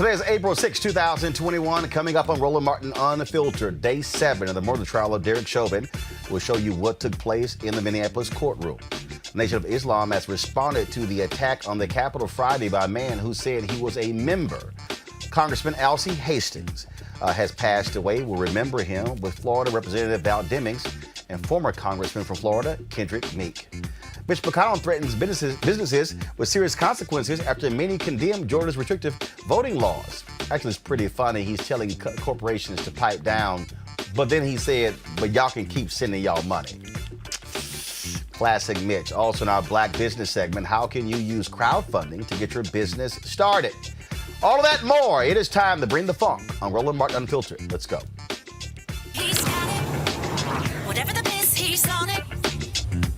Today is April 6, 2021. Coming up on Roland Martin Unfiltered, Day 7 of the murder trial of Derek Chauvin. We'll show you what took place in the Minneapolis courtroom. The Nation of Islam has responded to the attack on the Capitol Friday by a man who said he was a member. Congressman Alcee Hastings has passed away. We'll remember him with Florida Representative Val Demings and former Congressman from Florida, Kendrick Meek. Mitch threatens businesses with serious consequences after many condemn Georgia's restrictive voting laws. Actually, it's pretty funny. He's telling corporations to pipe down, but then he said, but y'all can keep sending y'all money. Classic Mitch. Also in our Black Business segment, how can you use crowdfunding to get your business started? All of that and more. It is time to bring the funk on Roland Martin Unfiltered. Let's go. He's got it. Whatever the biz, he's on it.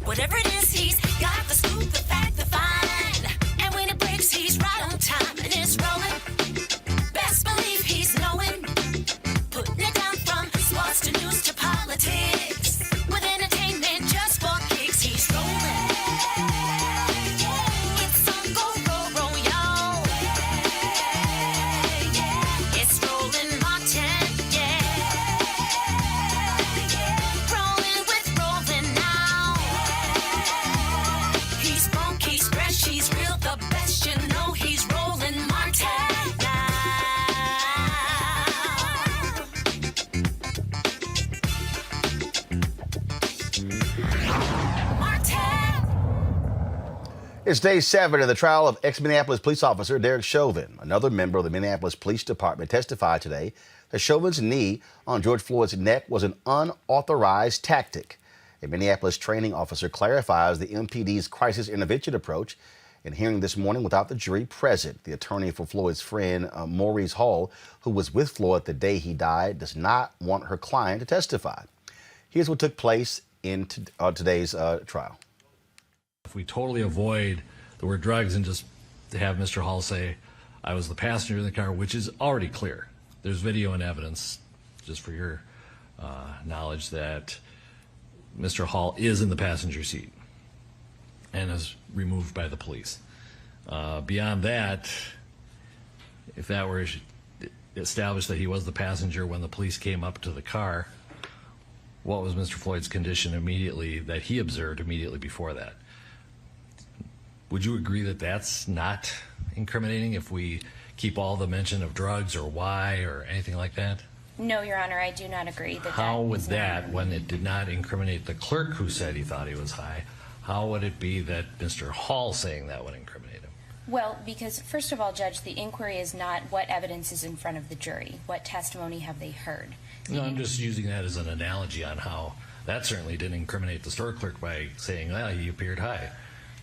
Whatever it is, he's got the scoop, the fact, the find. And when it breaks, he's right on time and it's rolling. Best believe he's knowing. Putting it down from sports to news to politics. With entertainment just for kicks, he's rolling. It's on go, y'all. It's Roland Martin, rolling with Roland now. He's funky, he's fresh, he's real, the best, you know he's Roland Martin now. It's day 7 of the trial of ex-Minneapolis police officer Derek Chauvin. Another member of the Minneapolis Police Department testified today that Chauvin's knee on George Floyd's neck was an unauthorized tactic. A Minneapolis training officer clarifies the MPD's crisis intervention approach. In hearing this morning without the jury present, the attorney for Floyd's friend, Maurice Hall, who was with Floyd the day he died, does not want her client to testify. Here's what took place in today's trial. If we totally avoid the word drugs and just have Mr. Hall say, I was the passenger in the car, which is already clear. There's video and evidence, just for your knowledge, that Mr. Hall is in the passenger seat and is removed by the police. Beyond that, if that were established that he was the passenger when the police came up to the car, what was Mr. Floyd's condition immediately that he observed immediately before that? Would you agree that that's not incriminating if we keep all the mention of drugs or why or anything like that? No, Your Honor, I do not agree that. How would that, when it did not incriminate the clerk who said he thought he was high, how would it be that Mr. Hall saying that would incriminate him? Well, because first of all, Judge, the inquiry is not what evidence is in front of the jury. What testimony have they heard? No, I'm just using that as an analogy on how that certainly didn't incriminate the store clerk by saying, well, he appeared high.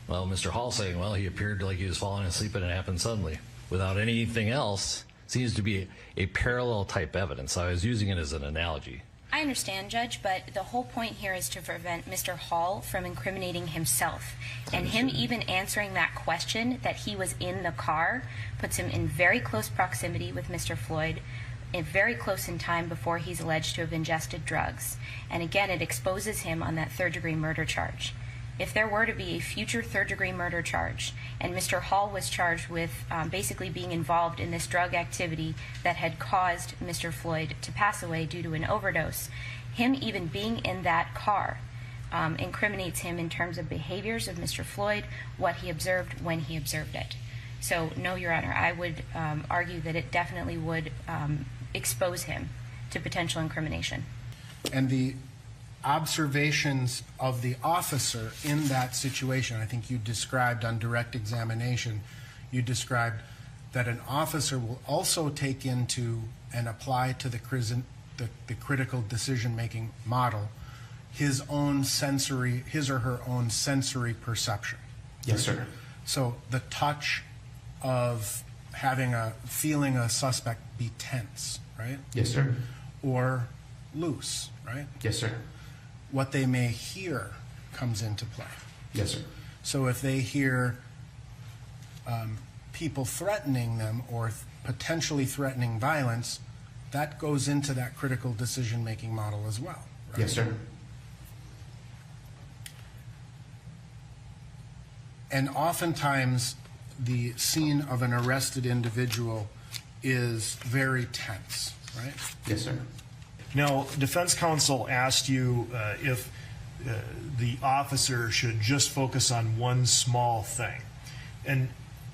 Well, Mr. Hall saying, well, he appeared like he was falling asleep and it happened suddenly. Without anything else, seems to be a parallel type evidence. So I was using it as an analogy. I understand, Judge, but the whole point here is to prevent Mr. Hall from incriminating himself. And him even answering that question that he was in the car puts him in very close proximity with Mr. Floyd, very close in time before he's alleged to have ingested drugs. And again, it exposes him on that third-degree murder charge. If there were to be a future third-degree murder charge, and Mr. Hall was charged with basically being involved in this drug activity that had caused Mr. Floyd to pass away due to an overdose, him even being in that car incriminates him in terms of behaviors of Mr. Floyd, what he observed when he observed it. So, no, Your Honor, I would argue that it definitely would expose him to potential incrimination. And the observations of the officer in that situation, I think you described on direct examination, you described that an officer will also take into and apply to the critical decision-making model his or her own sensory perception. Yes, sir. So the touch of feeling a suspect be tense, right? Yes, sir. Or loose, right? Yes, sir. What they may hear comes into play. Yes, sir. So if they hear people threatening them or potentially threatening violence, that goes into that critical decision-making model as well. Right? Yes, sir. And oftentimes the scene of an arrested individual is very tense, right? Yes, sir. Now, defense counsel asked you if the officer should just focus on one small thing. And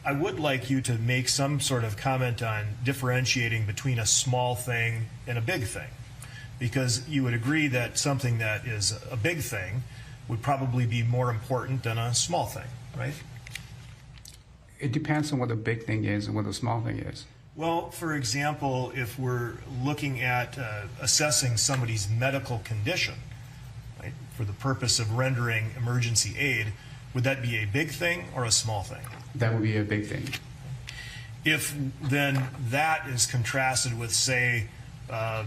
I would like you to make some sort of comment on differentiating between a small thing and a big thing. Because you would agree that something that is a big thing would probably be more important than a small thing, right? It depends on what the big thing is and what the small thing is. Well, for example, if we're looking at assessing somebody's medical condition, right, for the purpose of rendering emergency aid, would that be a big thing or a small thing? That would be a big thing. If then that is contrasted with, say, a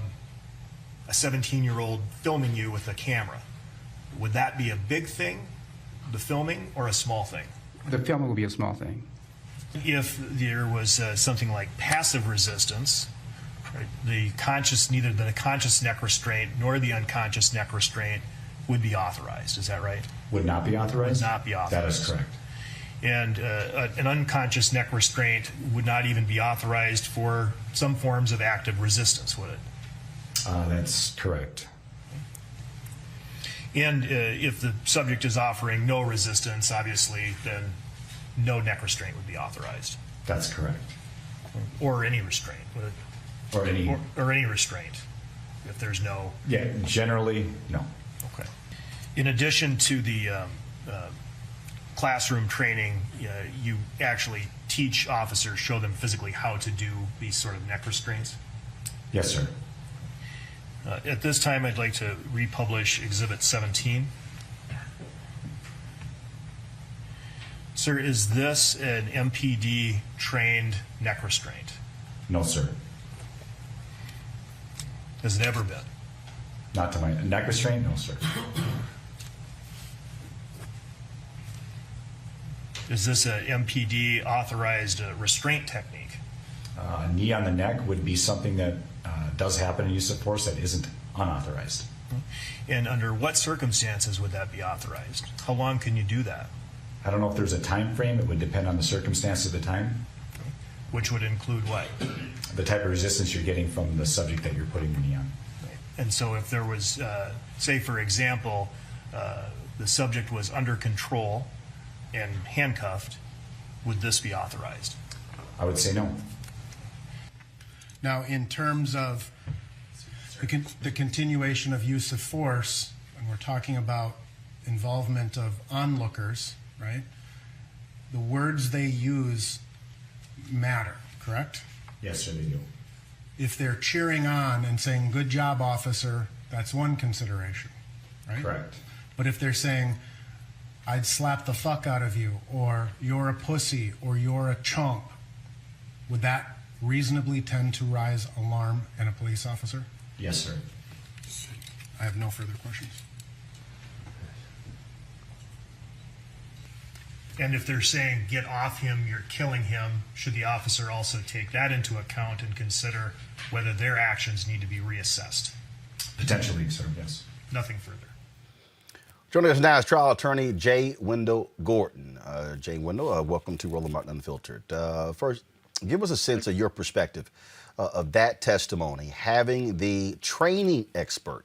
17-year-old filming you with a camera, would that be a big thing, the filming, or a small thing? The film will be a small thing. If there was something like passive resistance, right, neither the conscious neck restraint nor the unconscious neck restraint would be authorized. Is that right? Would not be authorized? Would not be authorized. That is correct. And an unconscious neck restraint would not even be authorized for some forms of active resistance, would it? That's correct. And if the subject is offering no resistance, obviously, then no neck restraint would be authorized. That's correct. Or any restraint. Would it? Or any. Any restraint, if there's no. Yeah, generally, no. Okay. In addition to the classroom training, you actually teach officers, show them physically how to do these sort of neck restraints? Yes, sir. At this time, I'd like to republish Exhibit 17. Sir, is this an MPD trained neck restraint? No, sir. Has it ever been? Not to my neck restraint? No, sir. Is this a MPD authorized restraint technique? Knee on the neck would be something that does happen in use of force that isn't unauthorized. And under what circumstances would that be authorized? How long can you do that? I don't know if there's a time frame. It would depend on the circumstance of the time. Which would include what? The type of resistance you're getting from the subject that you're putting the knee on. And so if there was, say for example, the subject was under control and handcuffed, would this be authorized? I would say no. Now, in terms of the continuation of use of force, and we're talking about involvement of onlookers, right? The words they use matter, correct? Yes, sir, they do. If they're cheering on and saying, "Good job, officer," that's one consideration, right? Correct. But if they're saying, "I'd slap the fuck out of you," or "You're a pussy," or "You're a chump," would that reasonably tend to rise alarm in a police officer? Yes, sir. I have no further questions. And if they're saying, "Get off him, you're killing him," should the officer also take that into account and consider whether their actions need to be reassessed? Potentially, sir, yes. Nothing further. Joining us now is trial attorney J. Wendell Gordon. J. Wendell, welcome to Roland Martin Unfiltered. First, give us a sense of your perspective of that testimony, having the training expert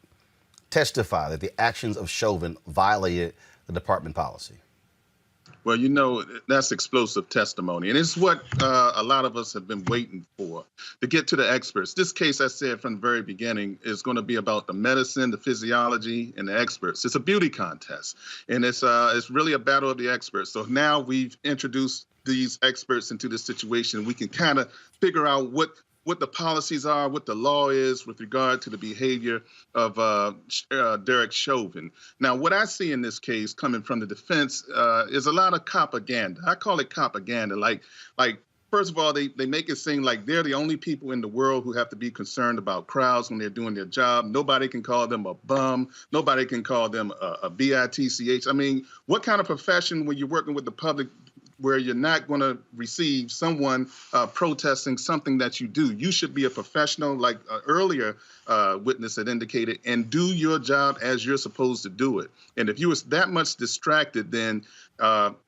testify that the actions of Chauvin violated the department policy. Well, you know, that's explosive testimony. And it's what a lot of us have been waiting for, to get to the experts. This case, I said from the very beginning, is going to be about the medicine, the physiology, and the experts. It's a beauty contest, and it's really a battle of the experts. So now we've introduced these experts into this situation. We can kind of figure out what the policies are, what the law is with regard to the behavior of Derek Chauvin. Now, what I see in this case coming from the defense is a lot of propaganda. I call it propaganda. Like first of all, they make it seem like they're the only people in the world who have to be concerned about crowds when they're doing their job. Nobody can call them a bum. Nobody can call them a bitch. I mean, what kind of profession when you're working with the public where you're not going to receive someone protesting something that you do. You should be a professional, like earlier witness had indicated, and do your job as you're supposed to do it. And if you was that much distracted, then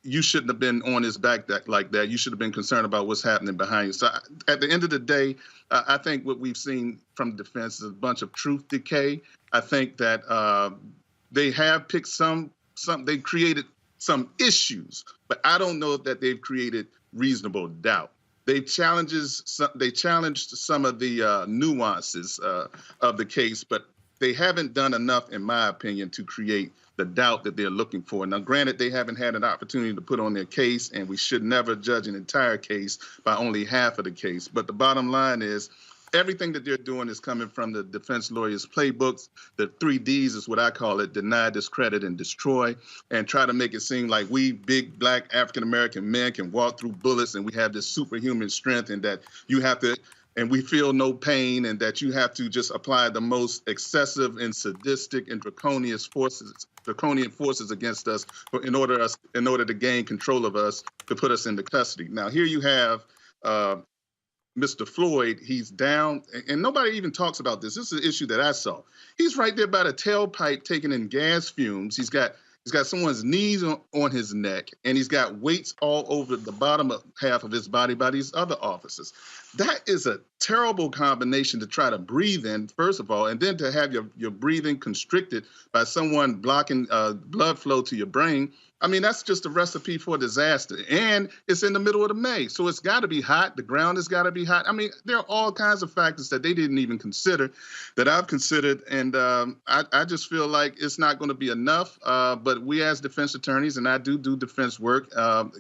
you shouldn't have been on his back like that. You should have been concerned about what's happening behind you. So at the end of the day, I think what we've seen from the defense is a bunch of truth decay. I think that they have picked they created some issues, but I don't know that they've created reasonable doubt. They challenged some of the nuances of the case, but they haven't done enough, in my opinion, to create the doubt that they're looking for. Now, granted, they haven't had an opportunity to put on their case, and we should never judge an entire case by only half of the case. But the bottom line is, everything that they're doing is coming from the defense lawyers' playbooks. The 3 Ds is what I call it: deny, discredit, and destroy, and try to make it seem like we big black African-American men can walk through bullets and we have this superhuman strength, and that you have to, and we feel no pain, and that you have to just apply the most excessive and sadistic and draconian forces against us in order to gain control of us, to put us into custody. Now, here you have Mr. Floyd. He's down, and nobody even talks about this. This is an issue that I saw. He's right there by the tailpipe taking in gas fumes. He's got someone's knees on his neck, and he's got weights all over the bottom half of his body by these other officers. That is a terrible combination to try to breathe in, first of all, and then to have your breathing constricted by someone blocking blood flow to your brain. I mean, that's just a recipe for disaster. And it's in the middle of the May, so it's got to be hot. The ground has got to be hot. I mean, there are all kinds of factors that they didn't even consider, that I've considered. And I just feel like it's not going to be enough. But we as defense attorneys, and I do defense work,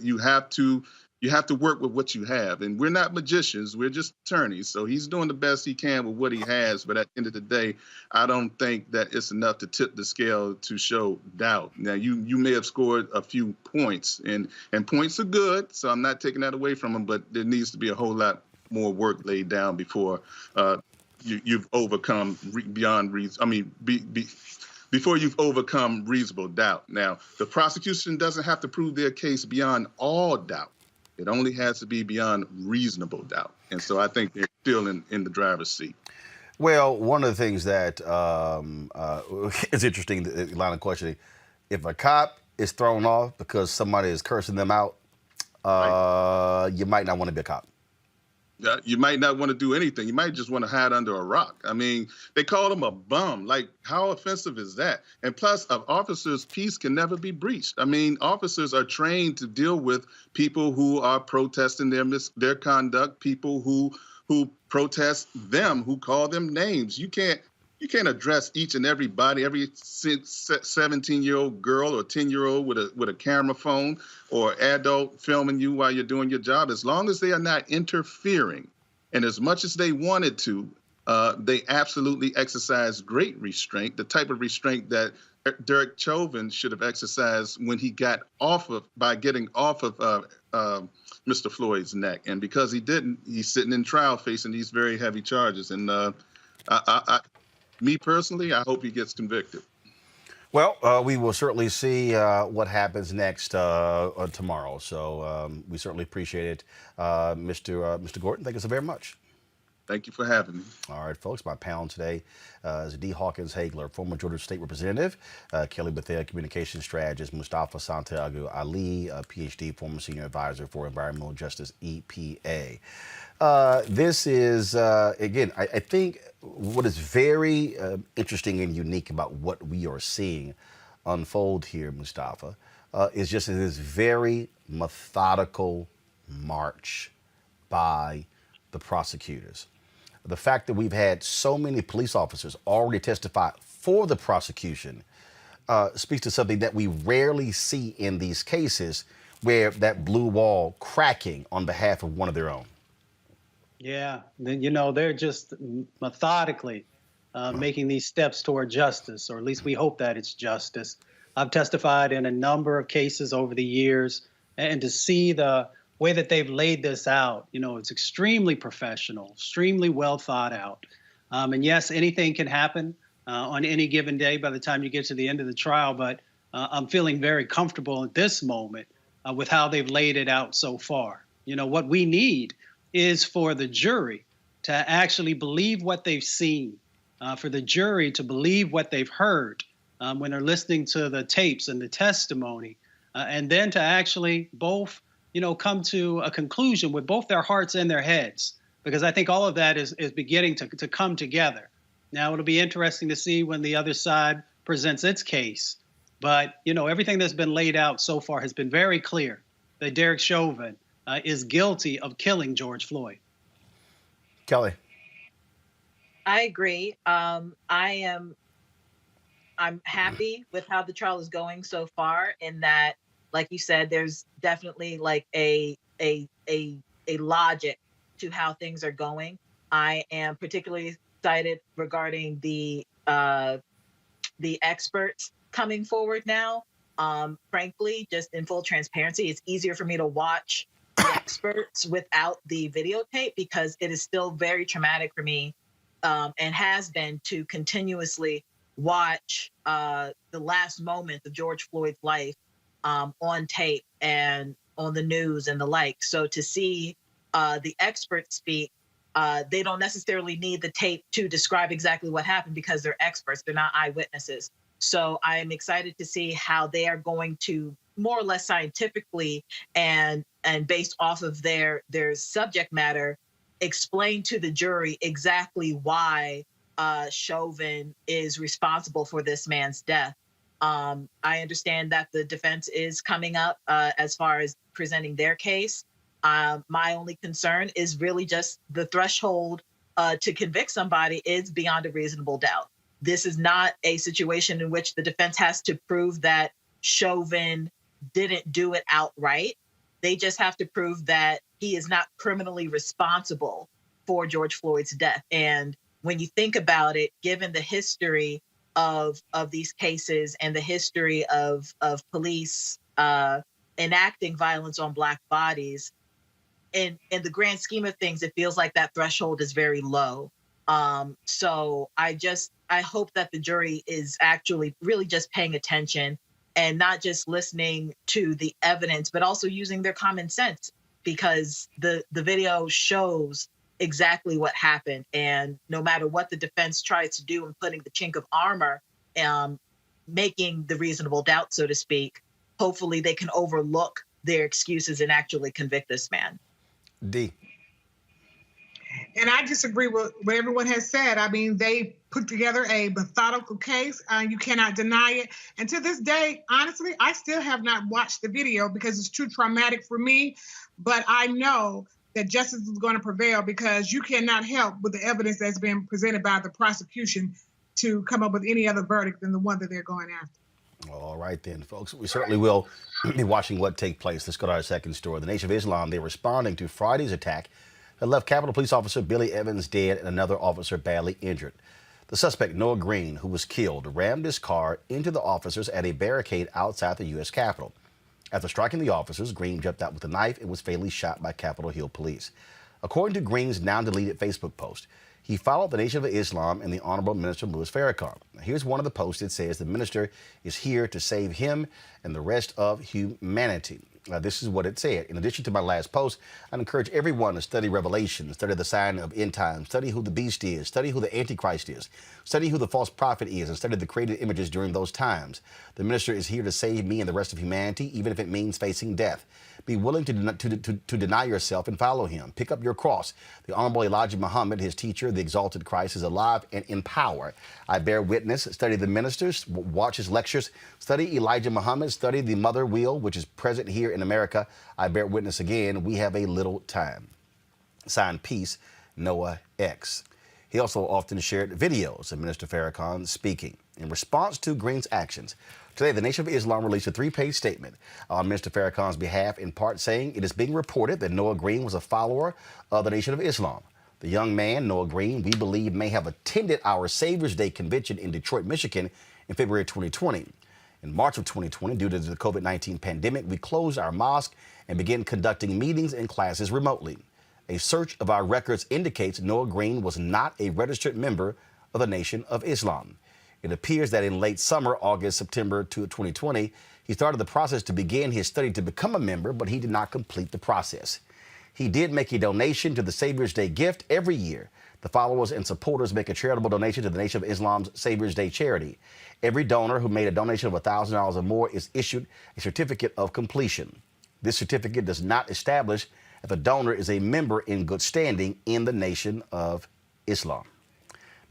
you have to work with what you have. And we're not magicians. We're just attorneys. So he's doing the best he can with what he has. But at the end of the day, I don't think that it's enough to tip the scale to show doubt. Now, you may have scored a few points, and points are good, so I'm not taking that away from him, but there needs to be a whole lot more work laid down before you've overcome beyond reason. I mean, before you've overcome reasonable doubt. Now, the prosecution doesn't have to prove their case beyond all doubt. It only has to be beyond reasonable doubt. And so I think they're still in the driver's seat. Well, one of the things that is interesting, the line of questioning, if a cop is thrown off because somebody is cursing them out, you might not want to be a cop. You might not want to do anything. You might just want to hide under a rock. I mean, they called him a bum. Like, how offensive is that? And plus, an officer's peace can never be breached. I mean, officers are trained to deal with people who are protesting their conduct, people who protest them, who call them names. You can't address each and everybody, every 17-year-old girl or 10-year-old with a camera phone or adult filming you while you're doing your job, as long as they are not interfering. And as much as they wanted to, they absolutely exercised great restraint, the type of restraint that Derek Chauvin should have exercised when he got by getting off of Mr. Floyd's neck. And because he didn't, he's sitting in trial facing these very heavy charges. And me personally, I hope he gets convicted. Well, we will certainly see what happens next tomorrow. So we certainly appreciate it. Mr. Gordon, thank you so very much. Thank you for having me. All right, folks, my panel today is D. Hawkins Hagler, former Georgia State Representative, Kelly Bethea, Communications Strategist, Mustafa Santiago Ali, PhD, former Senior Advisor for Environmental Justice, EPA. This is, again, I think what is very interesting and unique about what we are seeing unfold here, Mustafa, is just this very methodical march by the prosecutors. The fact that we've had so many police officers already testify for the prosecution speaks to something that we rarely see in these cases, where that blue wall cracking on behalf of one of their own. Yeah, they're just methodically making these steps toward justice, or at least we hope that it's justice. I've testified in a number of cases over the years, and to see the way that they've laid this out, it's extremely professional, extremely well thought out. And yes, anything can happen on any given day by the time you get to the end of the trial, but I'm feeling very comfortable at this moment with how they've laid it out so far. You know, what we need is for the jury to actually believe what they've seen, for the jury to believe what they've heard when they're listening to the tapes and the testimony, and then to actually both, come to a conclusion with both their hearts and their heads, because I think all of that is beginning to come together. Now, it'll be interesting to see when the other side presents its case. But, everything that's been laid out so far has been very clear that Derek Chauvin is guilty of killing George Floyd. Kelly. I agree. I'm happy with how the trial is going so far, in that, like you said, there's definitely like a logic to how things are going. I am particularly excited regarding the experts coming forward now. Frankly, just in full transparency, it's easier for me to watch the experts without the videotape, because it is still very traumatic for me, and has been, to continuously watch the last moments of George Floyd's life on tape and on the news and the like. So to see the experts speak, they don't necessarily need the tape to describe exactly what happened, because they're experts, they're not eyewitnesses. So I am excited to see how they are going to, more or less scientifically and based off of their subject matter, explain to the jury exactly why Chauvin is responsible for this man's death. I understand that the defense is coming up as far as presenting their case. My only concern is really just the threshold to convict somebody is beyond a reasonable doubt. This is not a situation in which the defense has to prove that Chauvin didn't do it outright. They just have to prove that he is not criminally responsible for George Floyd's death. And when you think about it, given the history of these cases and the history of police enacting violence on Black bodies, in the grand scheme of things, it feels like that threshold is very low. So I hope that the jury is actually really just paying attention and not just listening to the evidence, but also using their common sense, because the video shows exactly what happened. And no matter what the defense tries to do in putting the chink of armor, making the reasonable doubt, so to speak, hopefully they can overlook their excuses and actually convict this man. D. And I disagree with what everyone has said. I mean, they put together a methodical case. You cannot deny it. And to this day, honestly, I still have not watched the video because it's too traumatic for me. But I know that justice is going to prevail, because you cannot help with the evidence that's been presented by the prosecution to come up with any other verdict than the one that they're going after. All right then, folks. We certainly will be watching what takes place. Let's go to our second story. The Nation of Islam, they're responding to Friday's attack that left Capitol Police Officer Billy Evans dead and another officer badly injured. The suspect, Noah Green, who was killed, rammed his car into the officers at a barricade outside the U.S. Capitol. After striking the officers, Green jumped out with a knife and was fatally shot by Capitol Hill police. According to Green's now-deleted Facebook post, he followed the Nation of Islam and the Honorable Minister Louis Farrakhan. Here's one of the posts. It says the minister is here to save him and the rest of humanity. This is what it said. In addition to my last post, I'd encourage everyone to study Revelation, study the sign of end times, study who the beast is, study who the Antichrist is, study who the false prophet is, and study the created images during those times. The minister is here to save me and the rest of humanity, even if it means facing death. Be willing to deny yourself and follow him. Pick up your cross. The Honorable Elijah Muhammad, his teacher, the exalted Christ, is alive and in power. I bear witness. Study the ministers. Watch his lectures. Study Elijah Muhammad. Study the mother wheel, which is present here in America. I bear witness again. We have a little time. Signed, Peace, Noah X. He also often shared videos of Minister Farrakhan speaking. In response to Green's actions, today, the Nation of Islam released a 3-page statement on Minister Farrakhan's behalf, in part saying it is being reported that Noah Green was a follower of the Nation of Islam. The young man, Noah Green, we believe may have attended our Savior's Day convention in Detroit, Michigan in February 2020. In March of 2020, due to the COVID-19 pandemic, we closed our mosque and began conducting meetings and classes remotely. A search of our records indicates Noah Green was not a registered member of the Nation of Islam. It appears that in late summer, August, September 2020, he He started the process to begin his study to become a member, but he did not complete the process. He did make a donation to the Savior's Day gift every year. The followers and supporters make a charitable donation to the Nation of Islam's Savior's Day charity. Every donor who made a donation of $1,000 or more is issued a certificate of completion. This certificate does not establish if the donor is a member in good standing in the Nation of Islam.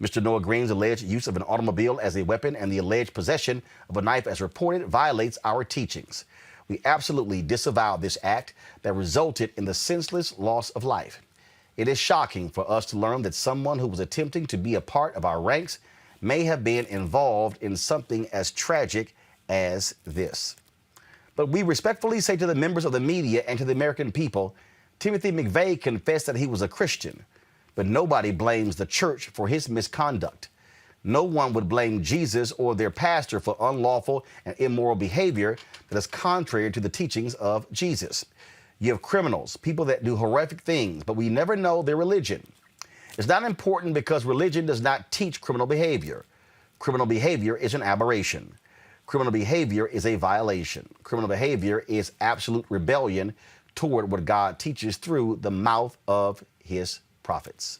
Mr. Noah Green's alleged use of an automobile as a weapon and the alleged possession of a knife as reported violates our teachings. We absolutely disavow this act that resulted in the senseless loss of life. It is shocking for us to learn that someone who was attempting to be a part of our ranks may have been involved in something as tragic as this. But we respectfully say to the members of the media and to the American people, Timothy McVeigh confessed that he was a Christian, but nobody blames the church for his misconduct. No one would blame Jesus or their pastor for unlawful and immoral behavior that is contrary to the teachings of Jesus. You have criminals, people that do horrific things, but we never know their religion. It's not important because religion does not teach criminal behavior. Criminal behavior is an aberration. Criminal behavior is a violation. Criminal behavior is absolute rebellion toward what God teaches through the mouth of his prophets.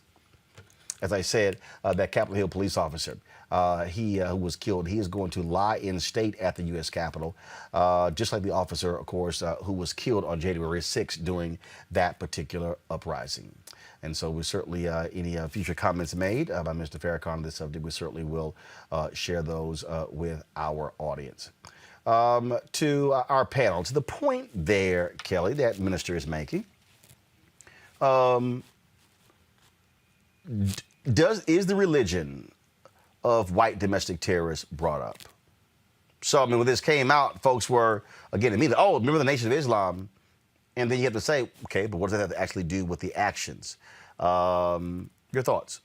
As I said, that Capitol Hill police officer, who was killed, he is going to lie in state at the U.S. Capitol, just like the officer, of course, who was killed on January 6th during that particular uprising. And so we certainly, any future comments made by Mr. Farrakhan on this subject, we certainly will share those with our audience. To our panel, to the point there, Kelly, that minister is making, is the religion of white domestic terrorists brought up? So, I mean, when this came out, folks were, again, immediately, oh, remember the Nation of Islam? And then you have to say, okay, but what does that have to actually do with the actions? Your thoughts?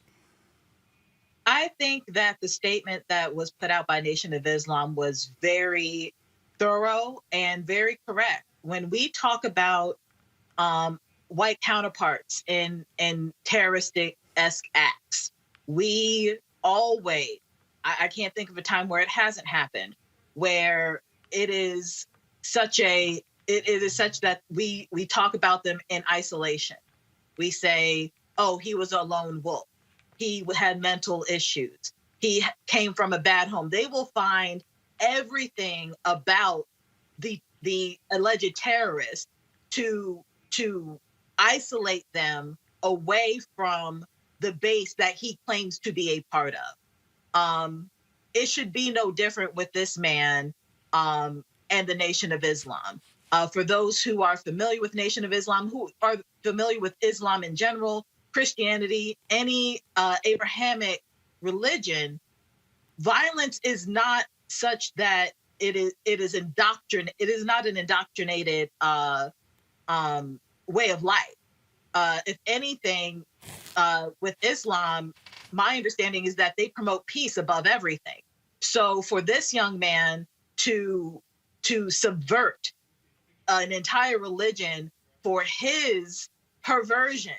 I think that the statement that was put out by Nation of Islam was very thorough and very correct. When we talk about white counterparts in terroristic-esque acts, we always, I can't think of a time where it hasn't happened, where it is such that we talk about them in isolation. We say, oh, he was a lone wolf. He had mental issues. He came from a bad home. They will find everything about the alleged terrorist to isolate them away from the base that he claims to be a part of. It should be no different with this man and the Nation of Islam. For those who are familiar with Nation of Islam, who are familiar with Islam in general, Christianity, any Abrahamic religion, violence is not such that it is not an indoctrinated way of life. If anything, with Islam, my understanding is that they promote peace above everything. So for this young man to subvert an entire religion for his perversion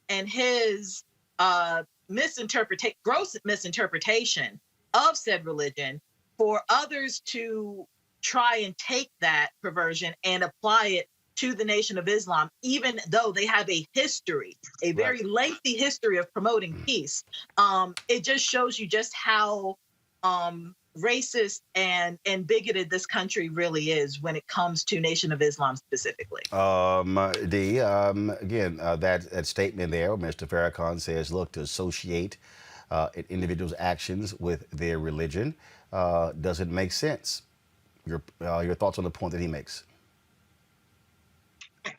and his gross misinterpretation of said religion, for others to try and take that perversion and apply it to the Nation of Islam, even though they have a history, a very lengthy history of promoting peace. It just shows you just how racist and bigoted this country really is when it comes to Nation of Islam specifically. Again, that statement there, Mr. Farrakhan says, look, to associate an individual's actions with their religion doesn't make sense. Your thoughts on the point that he makes?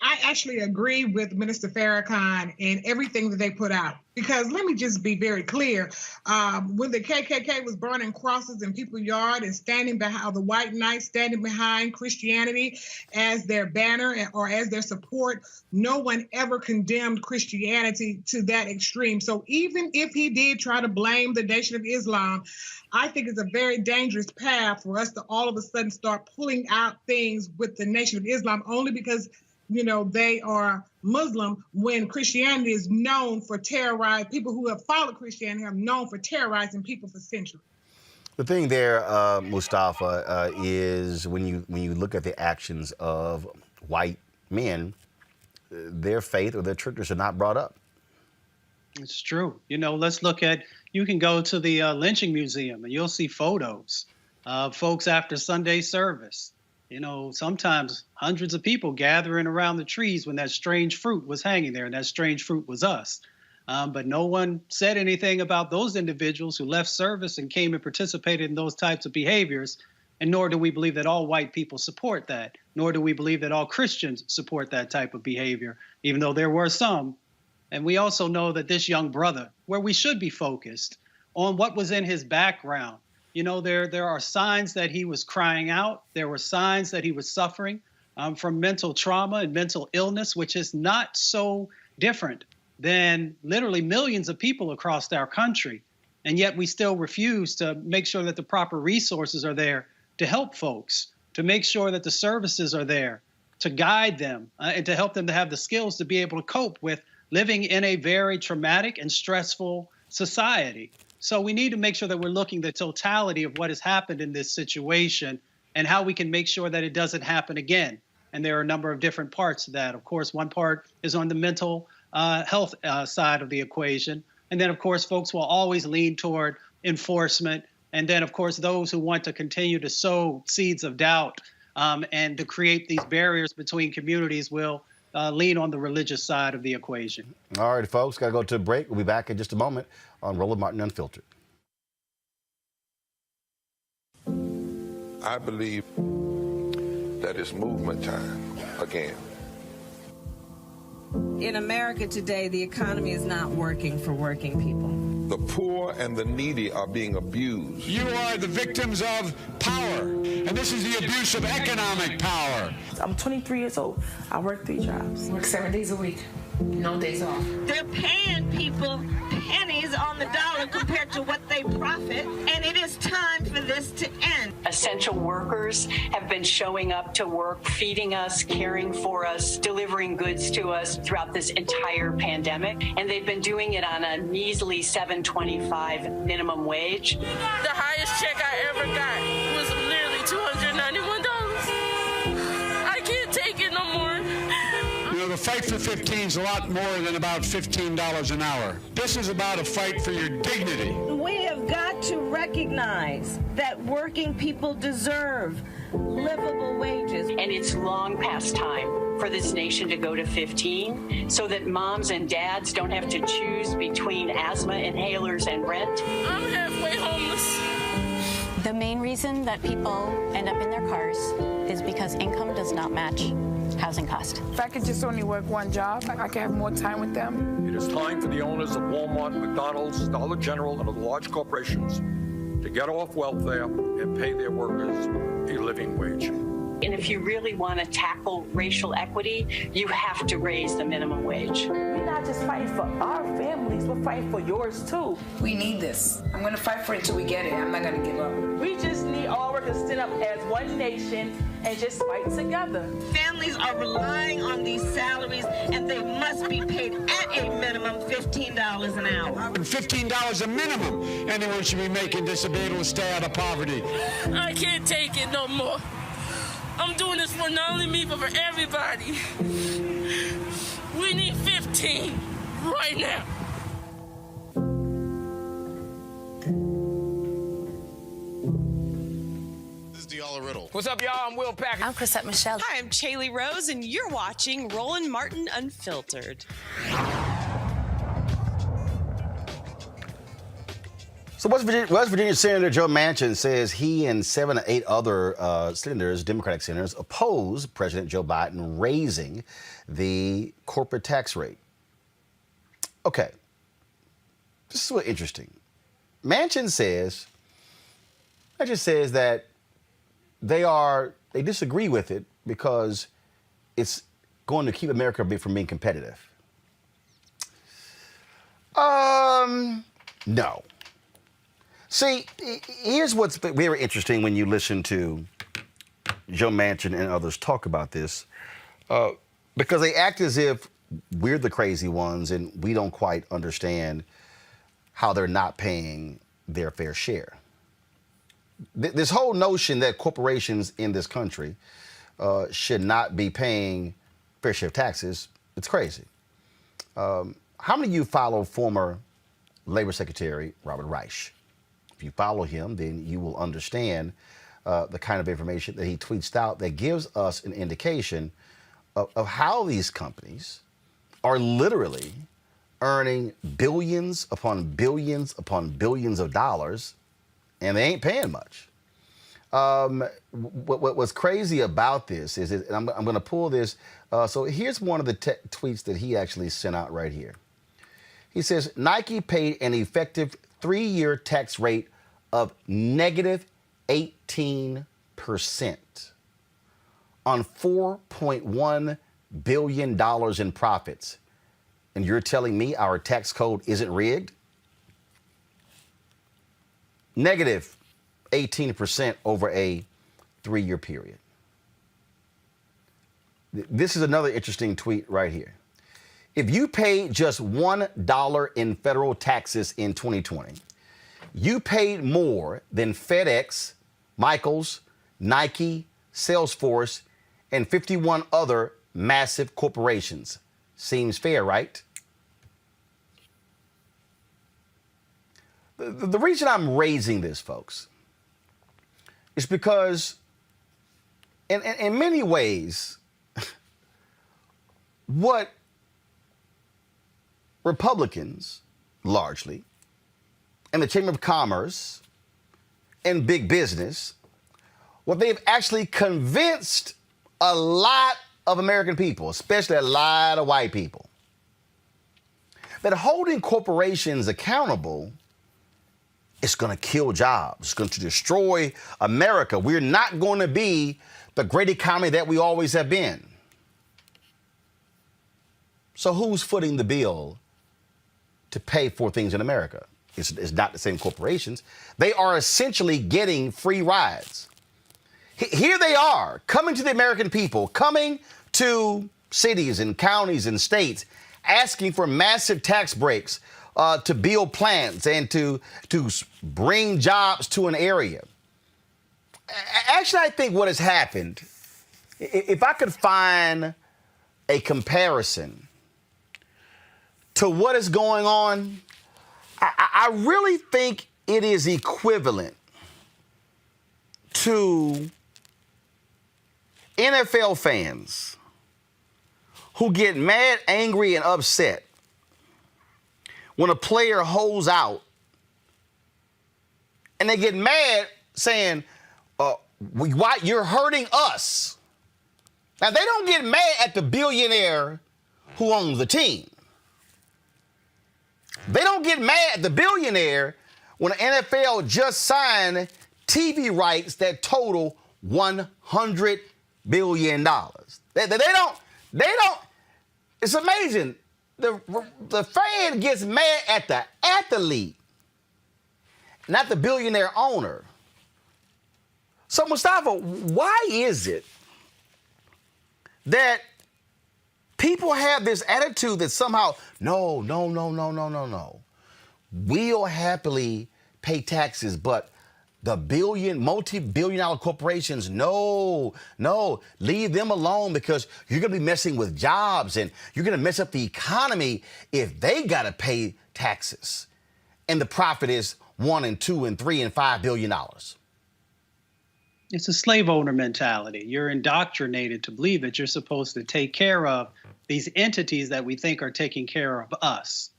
I actually agree with Minister Farrakhan and everything that they put out. Because let me just be very clear. When the KKK was burning crosses in people's yard and standing behind the white knights, standing behind Christianity as their banner or as their support, no one ever condemned Christianity to that extreme. So even if he did try to blame the Nation of Islam, I think it's a very dangerous path for us to all of a sudden start pulling out things with the Nation of Islam only because they are Muslim, when Christianity is known for terrorizing people who have followed Christianity, have known for terrorizing people for centuries. The thing there, Mustafa, is when you look at the actions of white men, their faith or their churches are not brought up. It's true. Let's look at, you can go to the lynching museum and you'll see photos of folks after Sunday service. Sometimes hundreds of people gathering around the trees when that strange fruit was hanging there, and that strange fruit was us. But no one said anything about those individuals who left service and came and participated in those types of behaviors. And nor do we believe that all white people support that, nor do we believe that all Christians support that type of behavior, even though there were some. And we also know that this young brother, where we should be focused on what was in his background, there are signs that he was crying out. There were signs that he was suffering from mental trauma and mental illness, which is not so different than literally millions of people across our country. And yet we still refuse to make sure that the proper resources are there to help folks, to make sure that the services are there to guide them and to help them to have the skills to be able to cope with living in a very traumatic and stressful society. So we need to make sure that we're looking at the totality of what has happened in this situation and how we can make sure that it doesn't happen again. And there are a number of different parts to that. Of course, one part is on the mental health side of the equation. And then, of course, folks will always lean toward enforcement. And then, of course, those who want to continue to sow seeds of doubt and to create these barriers between communities will lean on the religious side of the equation. All right, folks, got to go to a break. We'll be back in just a moment on Roland Martin Unfiltered. I believe that it's movement time again. In America today, the economy is not working for working people. The poor and the needy are being abused. You are the victims of power, and this is the abuse of economic power. I'm 23 years old. I work 3 jobs. Work 7 days a week. No days off. They're paying people pennies on the dollar compared to what they profit, and it is time for this to end. Essential workers have been showing up to work, feeding us, caring for us, delivering goods to us throughout this entire pandemic, and they've been doing it on a measly $7.25 minimum wage. The highest check I ever got was literally $291. I can't take it no more. The fight for 15 is a lot more than about $15 an hour. This is about a fight for your dignity. We have got to recognize that working people deserve livable wages. And it's long past time for this nation to go to 15 so that moms and dads don't have to choose between asthma inhalers and rent. I'm halfway homeless. The main reason that people end up in their cars is because income does not match housing cost. If I could just only work one job, I could have more time with them. It is time for the owners of Walmart, McDonald's, Dollar General, and other large corporations to get off welfare and pay their workers a living wage. And if you really want to tackle racial equity, you have to raise the minimum wage. We're not just fighting for our families, we're fighting for yours too. We need this. I'm going to fight for it until we get it. I'm not going to give up. We just need all workers to stand up as one nation and just fight together. Families are relying on these salaries, and they must be paid at a minimum $15 an hour. $15 a minimum. Anyone should be making this to be able to stay out of poverty. I can't take it no more. I'm doing this for not only me, but for everybody. We need 15 right now. What's up, y'all? I'm Will Packer. I'm Chrisette Michelle. Hi, I'm Chaley Rose, and you're watching Roland Martin Unfiltered. So West Virginia Senator Joe Manchin says he and 7 to 8 other senators, Democratic senators, oppose President Joe Biden raising the corporate tax rate. Okay, this is what interesting. Manchin says that they disagree with it because it's going to keep America from being competitive. No. See, here's what's very interesting when you listen to Joe Manchin and others talk about this, because they act as if we're the crazy ones and we don't quite understand how they're not paying their fair share. this whole notion that corporations in this country should not be paying fair share of taxes, it's crazy. How many of you follow former Labor Secretary Robert Reich? If you follow him, then you will understand the kind of information that he tweets out that gives us an indication of how these companies are literally earning billions upon billions upon billions of dollars, and they ain't paying much. What's crazy about this is, and I'm going to pull this. So here's one of the tweets that he actually sent out right here. He says, Nike paid an effective 3-year tax rate of negative 18% on $4.1 billion in profits. And you're telling me our tax code isn't rigged? Negative 18% over a 3-year period. This is another interesting tweet right here. If you paid just $1 in federal taxes in 2020, you paid more than FedEx, Michaels, Nike, Salesforce, and 51 other massive corporations. Seems fair, right? The reason I'm raising this, folks, is because in many ways, what Republicans, largely, and the Chamber of Commerce and big business, what they've actually convinced a lot of American people, especially a lot of white people, that holding corporations accountable is going to kill jobs. It's going to destroy America. We're not going to be the great economy that we always have been. So who's footing the bill to pay for things in America? It's not the same corporations. They are essentially getting free rides. Here they are, coming to the American people, coming to cities and counties and states, asking for massive tax breaks to build plants and to bring jobs to an area. Actually, I think what has happened, if I could find a comparison to what is going on, I really think it is equivalent to NFL fans who get mad, angry, and upset when a player holds out, and they get mad saying, why you're hurting us. Now, they don't get mad at the billionaire who owns the team. They don't get mad at the billionaire when the NFL just signed TV rights that total $100 billion. They don't, it's amazing. The fan gets mad at the athlete, not the billionaire owner. So, Mustafa, why is it that people have this attitude that somehow, no, we'll happily pay taxes, but the multi-billion-dollar corporations, no, leave them alone because you're going to be messing with jobs and you're going to mess up the economy if they got to pay taxes. And the profit is $1 and $2 and $3 and $5 billion. It's a slave owner mentality. You're indoctrinated to believe that you're supposed to take care of these entities that we think are taking care of us.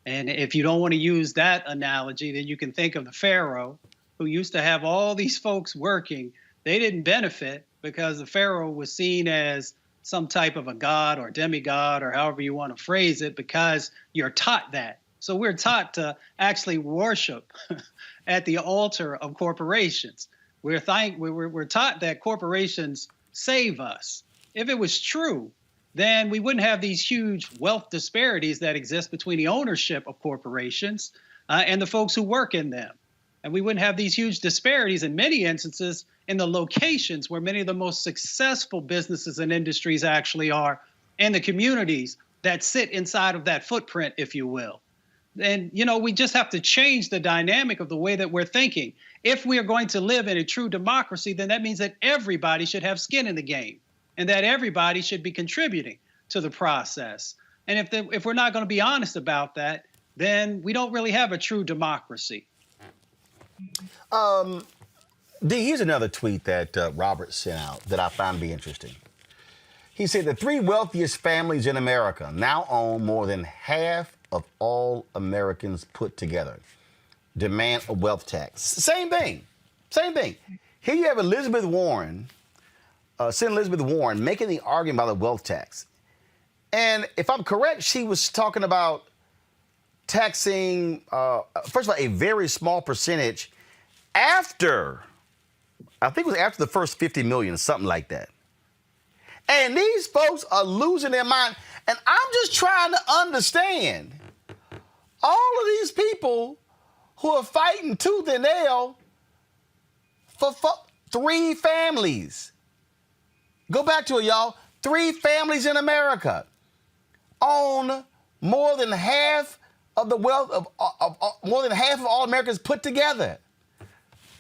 And if you don't want to use that analogy, then you can think of the Pharaoh, who used to have all these folks working. They didn't benefit because the Pharaoh was seen as some type of a god or demigod or however you want to phrase it, because you're taught that. So we're taught to actually worship at the altar of corporations. We're taught that corporations save us. If it was true, then we wouldn't have these huge wealth disparities that exist between the ownership of corporations and the folks who work in them. And we wouldn't have these huge disparities in many instances in the locations where many of the most successful businesses and industries actually are, and the communities that sit inside of that footprint, if you will. And, we just have to change the dynamic of the way that we're thinking. If we are going to live in a true democracy, then that means that everybody should have skin in the game and that everybody should be contributing to the process. And if we're not going to be honest about that, then we don't really have a true democracy. Here's another tweet that Robert sent out that I found to be interesting. He said the 3 wealthiest families in America now own more than half of all Americans put together. Demand a wealth tax. Same thing. Here you have Senator Elizabeth Warren making the argument about the wealth tax. And if I'm correct, she was talking about taxing, first of all, a very small percentage after the first 50 million, something like that. And these folks are losing their mind. And I'm just trying to understand all of these people who are fighting tooth and nail for 3 families. Go back to it, y'all. 3 families in America own more than half of the wealth of more than half of all Americans put together.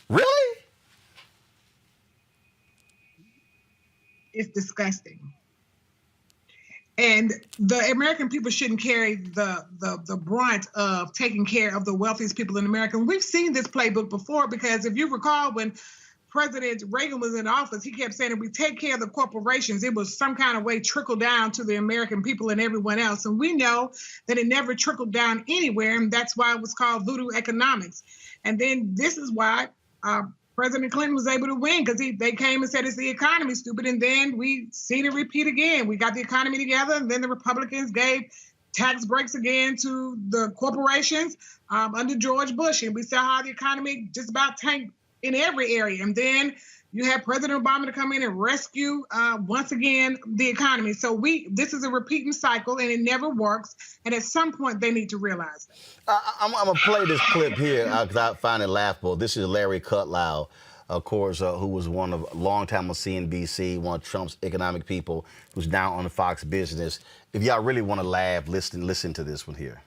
Really? It's disgusting. And the American people shouldn't carry the brunt of taking care of the wealthiest people in America. And we've seen this playbook before, because if you recall, when President Reagan was in office, he kept saying, if we take care of the corporations, it was some kind of way trickle down to the American people and everyone else. And we know that it never trickled down anywhere. And that's why it was called voodoo economics. And then this is why President Clinton was able to win, because they came and said it's the economy, stupid. And then we seen it repeat again. We got the economy together, and then the Republicans gave tax breaks again to the corporations under George Bush. And we saw how the economy just about tanked in every area. And then you had President Obama to come in and rescue, once again, the economy. So this is a repeating cycle, and it never works. And at some point, they need to realize that. I'm going to play this clip here because I find it laughable. This is Larry Kudlow, of course, who was one of long time on CNBC, one of Trump's economic people, who's now on the Fox Business. If y'all really want to laugh, listen to this one here.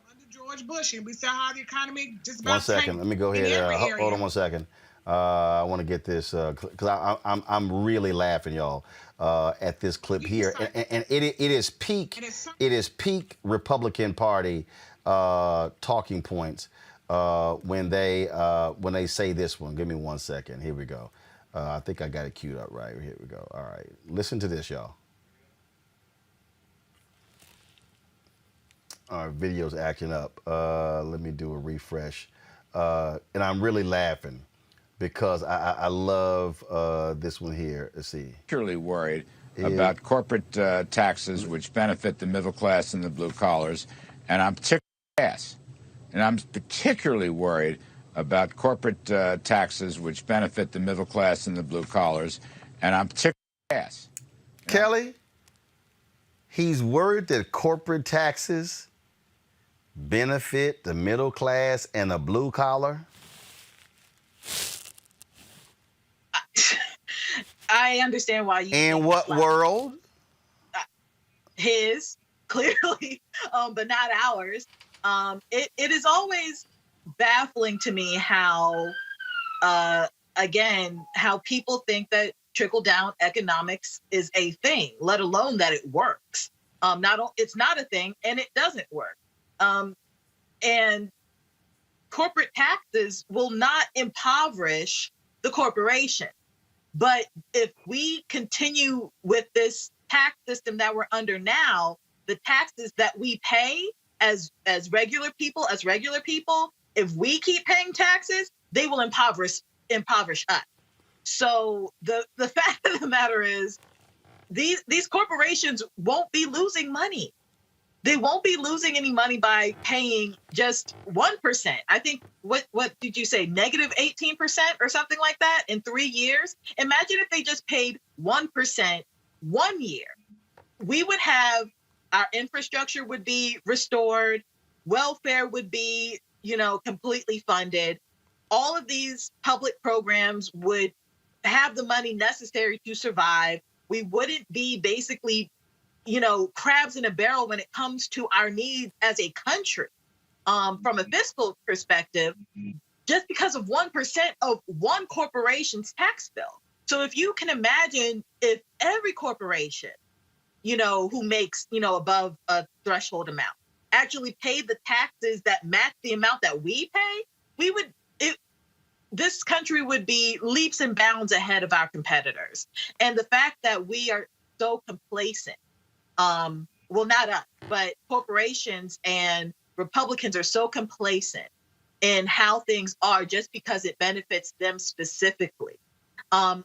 Under George Bush, and we saw how the economy just about 1 second. Let me go ahead. Hold on 1 second. I want to get this because I'm really laughing, y'all, at this clip here, and it is peak Republican Party talking points when they say this one. Give me 1 second. Here we go. I think I got it queued up right. Here we go. All right, listen to this, y'all. Our video's acting up. Let me do a refresh, and I'm really laughing because I love this one here. Let's see. Particularly worried about corporate taxes which benefit the middle class and the blue collars, and I'm particularly worried about corporate taxes which benefit the middle class and the blue collars, and I'm particularly Kelly, he's worried that corporate taxes benefit the middle class and the blue collar. I understand why you. In what world? His, clearly, but not ours. It is always baffling to me how, how people think that trickle-down economics is a thing, let alone that it works. It's not a thing, and it doesn't work. And corporate taxes will not impoverish the corporation. But if we continue with this tax system that we're under now, the taxes that we pay as regular people, if we keep paying taxes, they will impoverish us. So the fact of the matter is, these corporations won't be losing money. They won't be losing any money by paying just 1%. I think, what did you say, negative 18% or something like that in 3 years? Imagine if they just paid 1% 1 year. We would have, our infrastructure would be restored, welfare would be, completely funded. All of these public programs would have the money necessary to survive. We wouldn't be basically crabs in a barrel when it comes to our needs as a country. From a fiscal perspective, just because of 1% of one corporation's tax bill. So if you can imagine if every corporation, who makes, above a threshold amount, actually paid the taxes that match the amount that we pay, this country would be leaps and bounds ahead of our competitors. And the fact that we are so complacent, well, not us, but corporations and Republicans are so complacent in how things are just because it benefits them specifically. I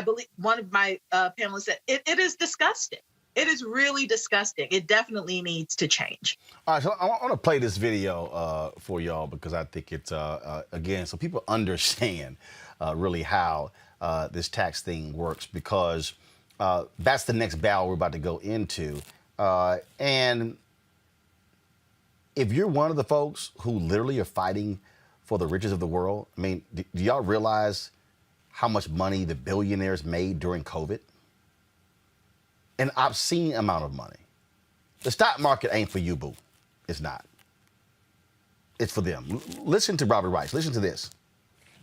believe one of my panelists said it is disgusting. It is really disgusting. It definitely needs to change. All right, so I want to play this video for y'all because I think it's, again, so people understand really how this tax thing works, because that's the next battle we're about to go into. And if you're one of the folks who literally are fighting for the riches of the world, I mean, do y'all realize how much money the billionaires made during COVID? An obscene amount of money. The stock market ain't for you, boo. It's not. It's for them. Listen to Robert Rice. Listen to this.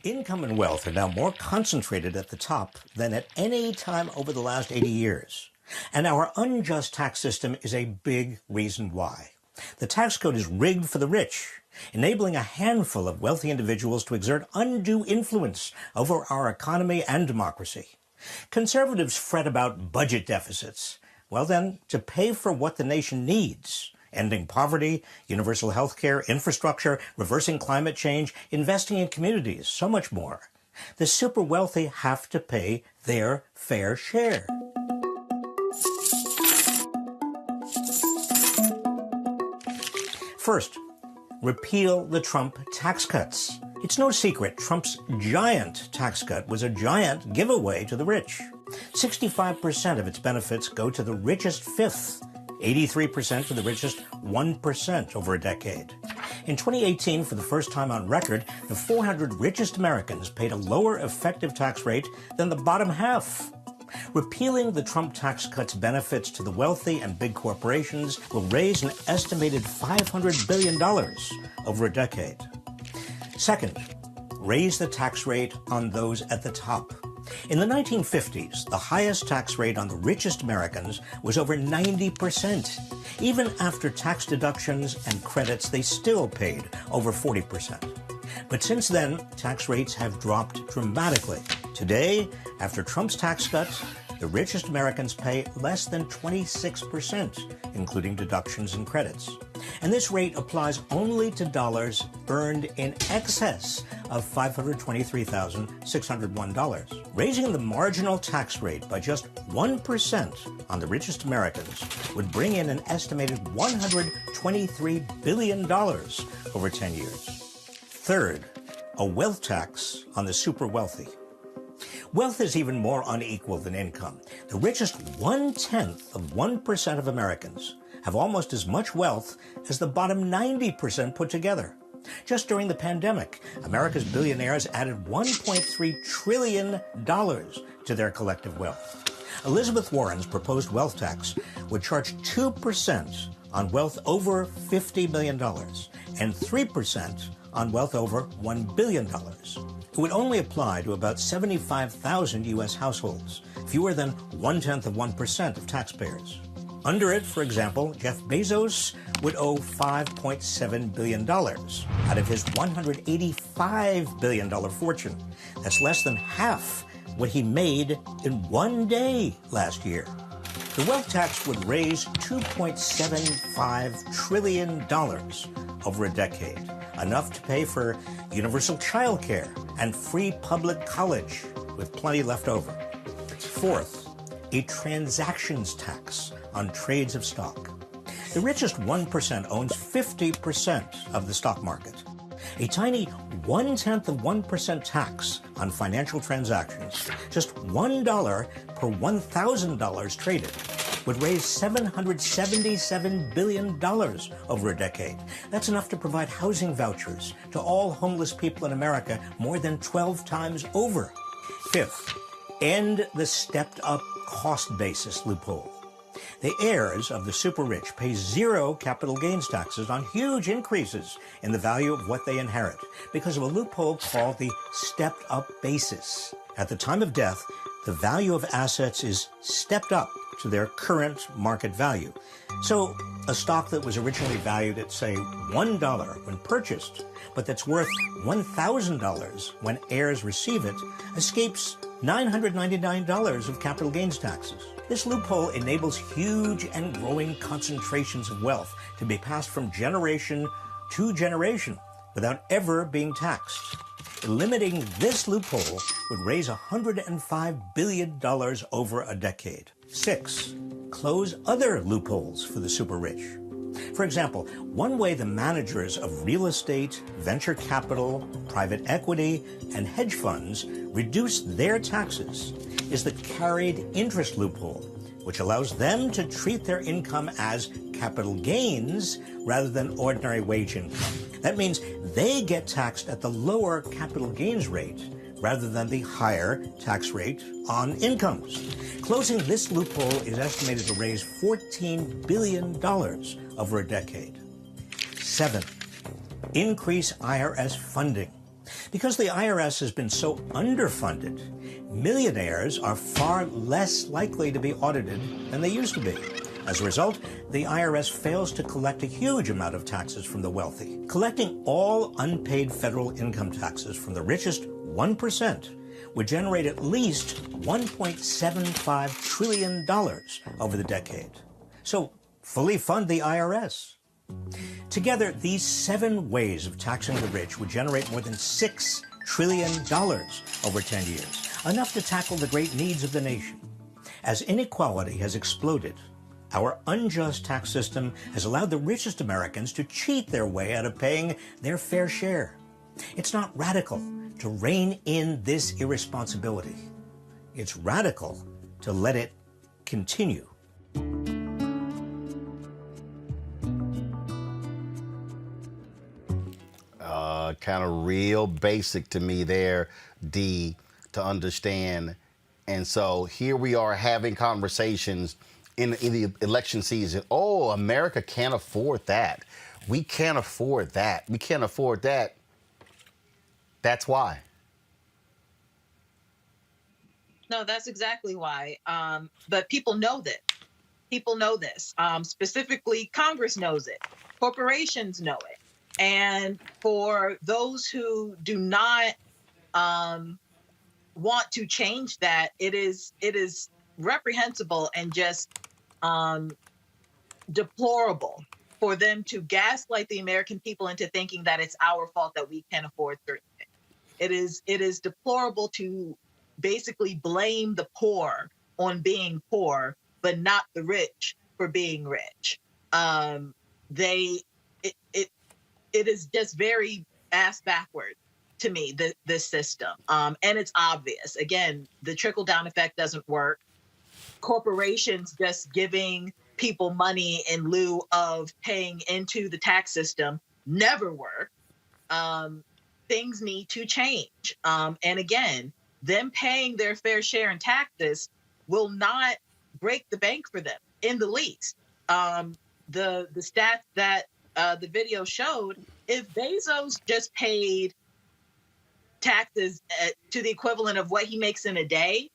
Income and wealth are now more concentrated at the top than at any time over the last 80 years. And our unjust tax system is a big reason why. The tax code is rigged for the rich, enabling a handful of wealthy individuals to exert undue influence over our economy and democracy. Conservatives fret about budget deficits. Well then, to pay for what the nation needs, ending poverty, universal health care, infrastructure, reversing climate change, investing in communities, so much more, the super wealthy have to pay their fair share. First, repeal the Trump tax cuts. It's no secret Trump's giant tax cut was a giant giveaway to the rich. 65% of its benefits go to the richest fifth, 83% to the richest 1% over a decade. In 2018, for the first time on record, the 400 richest Americans paid a lower effective tax rate than the bottom half. Repealing the Trump tax cuts benefits to the wealthy and big corporations will raise an estimated $500 billion over a decade. Second, raise the tax rate on those at the top. In the 1950s, the highest tax rate on the richest Americans was over 90%. Even after tax deductions and credits, they still paid over 40%. But since then, tax rates have dropped dramatically. Today, after Trump's tax cuts, the richest Americans pay less than 26%, including deductions and credits. And this rate applies only to dollars earned in excess of $523,601. Raising the marginal tax rate by just 1% on the richest Americans would bring in an estimated $123 billion over 10 years. Third, a wealth tax on the super wealthy. Wealth is even more unequal than income. The richest 0.1% of Americans have almost as much wealth as the bottom 90% put together. Just during the pandemic, America's billionaires added $1.3 trillion to their collective wealth. Elizabeth Warren's proposed wealth tax would charge 2% on wealth over $50 million and 3% on wealth over $1 billion. It would only apply to about 75,000 U.S. households, fewer than 0.1% of taxpayers. Under it, for example, Jeff Bezos would owe $5.7 billion out of his $185 billion fortune. That's less than half what he made in one day last year. The wealth tax would raise $2.75 trillion over a decade, enough to pay for universal child care and free public college, with plenty left over. Fourth, a transactions tax on trades of stock. The richest 1% owns 50% of the stock market. A tiny 0.1% tax on financial transactions, just $1 per $1,000 traded, would raise $777 billion over a decade. That's enough to provide housing vouchers to all homeless people in America more than 12 times over. Fifth, end the stepped-up cost basis loophole. The heirs of the super rich pay zero capital gains taxes on huge increases in the value of what they inherit because of a loophole called the stepped-up basis. At the time of death, the value of assets is stepped up to their current market value. So a stock that was originally valued at, say, $1 when purchased, but that's worth $1,000 when heirs receive it, escapes $999 of capital gains taxes. This loophole enables huge and growing concentrations of wealth to be passed from generation to generation without ever being taxed. Limiting this loophole would raise $105 billion over a decade. 6. Close other loopholes for the super rich. For example, one way the managers of real estate, venture capital, private equity, and hedge funds reduce their taxes is the carried interest loophole, which allows them to treat their income as capital gains rather than ordinary wage income. That means they get taxed at the lower capital gains rate rather than the higher tax rate on incomes. Closing this loophole is estimated to raise $14 billion over a decade. 7. Increase IRS funding. Because the IRS has been so underfunded, millionaires are far less likely to be audited than they used to be. As a result, the IRS fails to collect a huge amount of taxes from the wealthy. Collecting all unpaid federal income taxes from the richest 1% would generate at least $1.75 trillion over the decade. So fully fund the IRS. Together, these 7 ways of taxing the rich would generate more than $6 trillion over 10 years, enough to tackle the great needs of the nation. As inequality has exploded, our unjust tax system has allowed the richest Americans to cheat their way out of paying their fair share. It's not radical to rein in this irresponsibility. It's radical to let it continue. Kind of real basic to me there, D, to understand. And so here we are having conversations in the election season. Oh, America can't afford that. We can't afford that. We can't afford that. That's why. No, that's exactly why. But people know that. People know this. Specifically, Congress knows it. Corporations know it. And for those who do not want to change that, it is reprehensible and just deplorable for them to gaslight the American people into thinking that it's our fault that we can't afford certain things. It is deplorable to basically blame the poor on being poor, but not the rich for being rich. It is just very ass backward to me, this system. And it's obvious. Again, the trickle-down effect doesn't work. Corporations just giving people money in lieu of paying into the tax system never work. Things need to change. And again, them paying their fair share in taxes will not break the bank for them in the least. The stats that the video showed, if Bezos just paid taxes to the equivalent of what he makes in a day,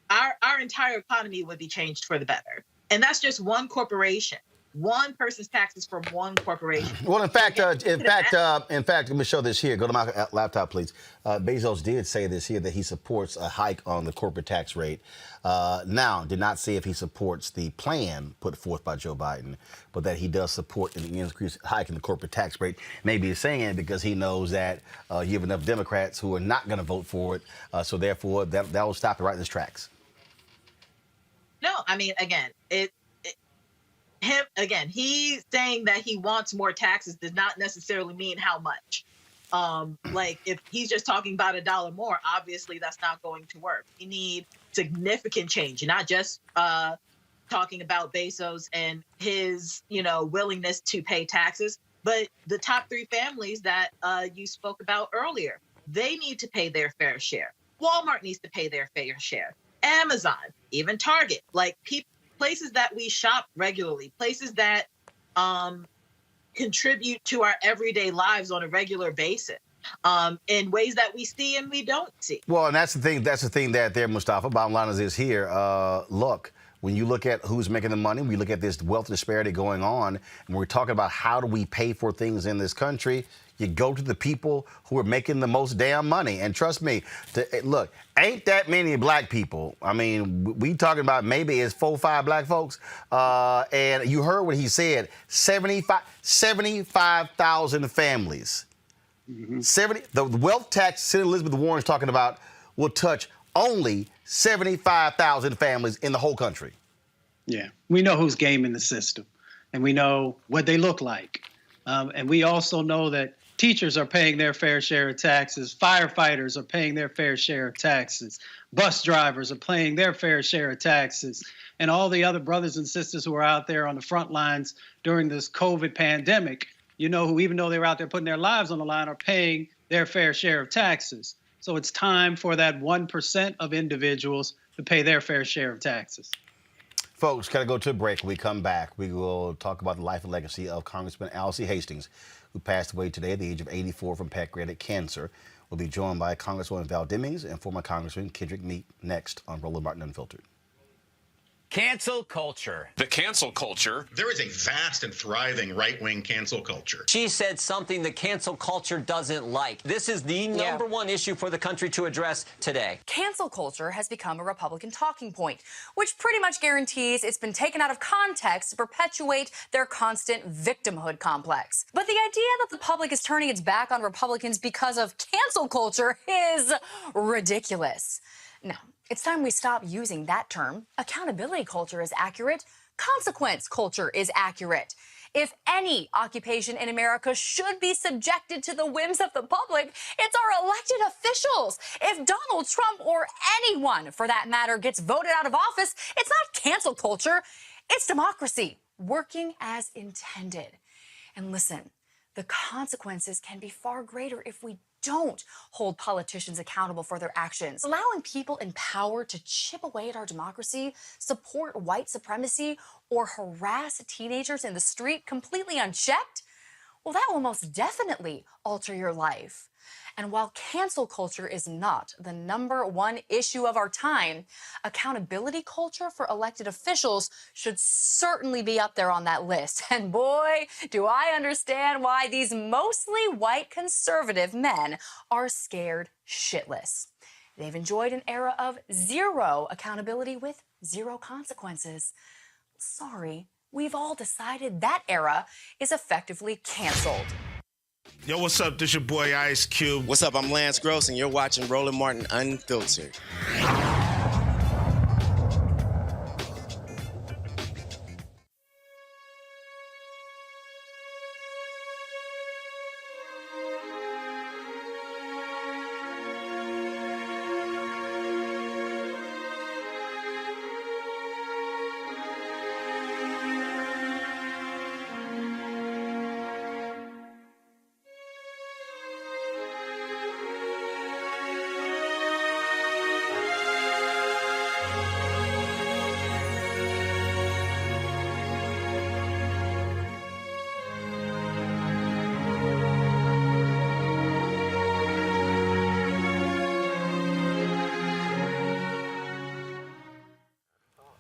our entire economy would be changed for the better. And that's just one corporation, one person's taxes from one corporation. Well, in fact, let me show this here. Go to my laptop, please. Bezos did say this here, that he supports a hike on the corporate tax rate. Now, did not say if he supports the plan put forth by Joe Biden, but that he does support an increase hike in the corporate tax rate. Maybe he's saying it because he knows that you have enough Democrats who are not going to vote for it. So therefore, that will stop it right in its tracks. No, I mean, again, he's saying that he wants more taxes does not necessarily mean how much. Like if he's just talking about $1 more, obviously that's not going to work. We need significant change, not just talking about Bezos and his, willingness to pay taxes, but the top 3 families that you spoke about earlier. They need to pay their fair share. Walmart needs to pay their fair share. Amazon, even Target, like places that we shop regularly, places that contribute to our everyday lives on a regular basis, in ways that we see and we don't see. Well, and that's the thing. That's the thing that there, Mustafa. Bottom line is this here. Look, when you look at who's making the money, we look at this wealth disparity going on, and we're talking about how do we pay for things in this country. You go to the people who are making the most damn money. And trust me, look, ain't that many black people. I mean, we talking about maybe it's 4 or 5 black folks. And you heard what he said, 75,000 families. Mm-hmm. The wealth tax Senator Elizabeth Warren's talking about will touch only 75,000 families in the whole country. Yeah, we know who's gaming the system, and we know what they look like. And we also know that teachers are paying their fair share of taxes. Firefighters are paying their fair share of taxes. Bus drivers are paying their fair share of taxes. And all the other brothers and sisters who are out there on the front lines during this COVID pandemic, you know, who even though they were out there putting their lives on the line are paying their fair share of taxes. So it's time for that 1% of individuals to pay their fair share of taxes. Folks, gotta go to a break. When we come back, we will talk about the life and legacy of Congressman Alcee Hastings, who passed away today at the age of 84 from pancreatic cancer. We'll be joined by Congresswoman Val Demings and former Congressman Kendrick Meek next on Roland Martin Unfiltered. Cancel culture. The cancel culture. There is a vast and thriving right-wing cancel culture. She said something the cancel culture doesn't like. This is the number one issue for the country to address today. Cancel culture has become a Republican talking point, which pretty much guarantees it's been taken out of context to perpetuate their constant victimhood complex. But the idea that the public is turning its back on Republicans because of cancel culture is ridiculous. Now, it's time we stop using that term. Accountability culture is accurate. Consequence culture is accurate. If any occupation in America should be subjected to the whims of the public, it's our elected officials. If Donald Trump or anyone, for that matter, gets voted out of office, it's not cancel culture. It's democracy working as intended. And listen, the consequences can be far greater if we don't hold politicians accountable for their actions. Allowing people in power to chip away at our democracy, support white supremacy, or harass teenagers in the street completely unchecked, well, that will most definitely alter your life. And while cancel culture is not the number one issue of our time, accountability culture for elected officials should certainly be up there on that list. And boy, do I understand why these mostly white conservative men are scared shitless. They've enjoyed an era of zero accountability with zero consequences. Sorry, we've all decided that era is effectively canceled. Yo, what's up? This your boy Ice Cube. What's up? I'm Lance Gross, and you're watching Roland Martin Unfiltered.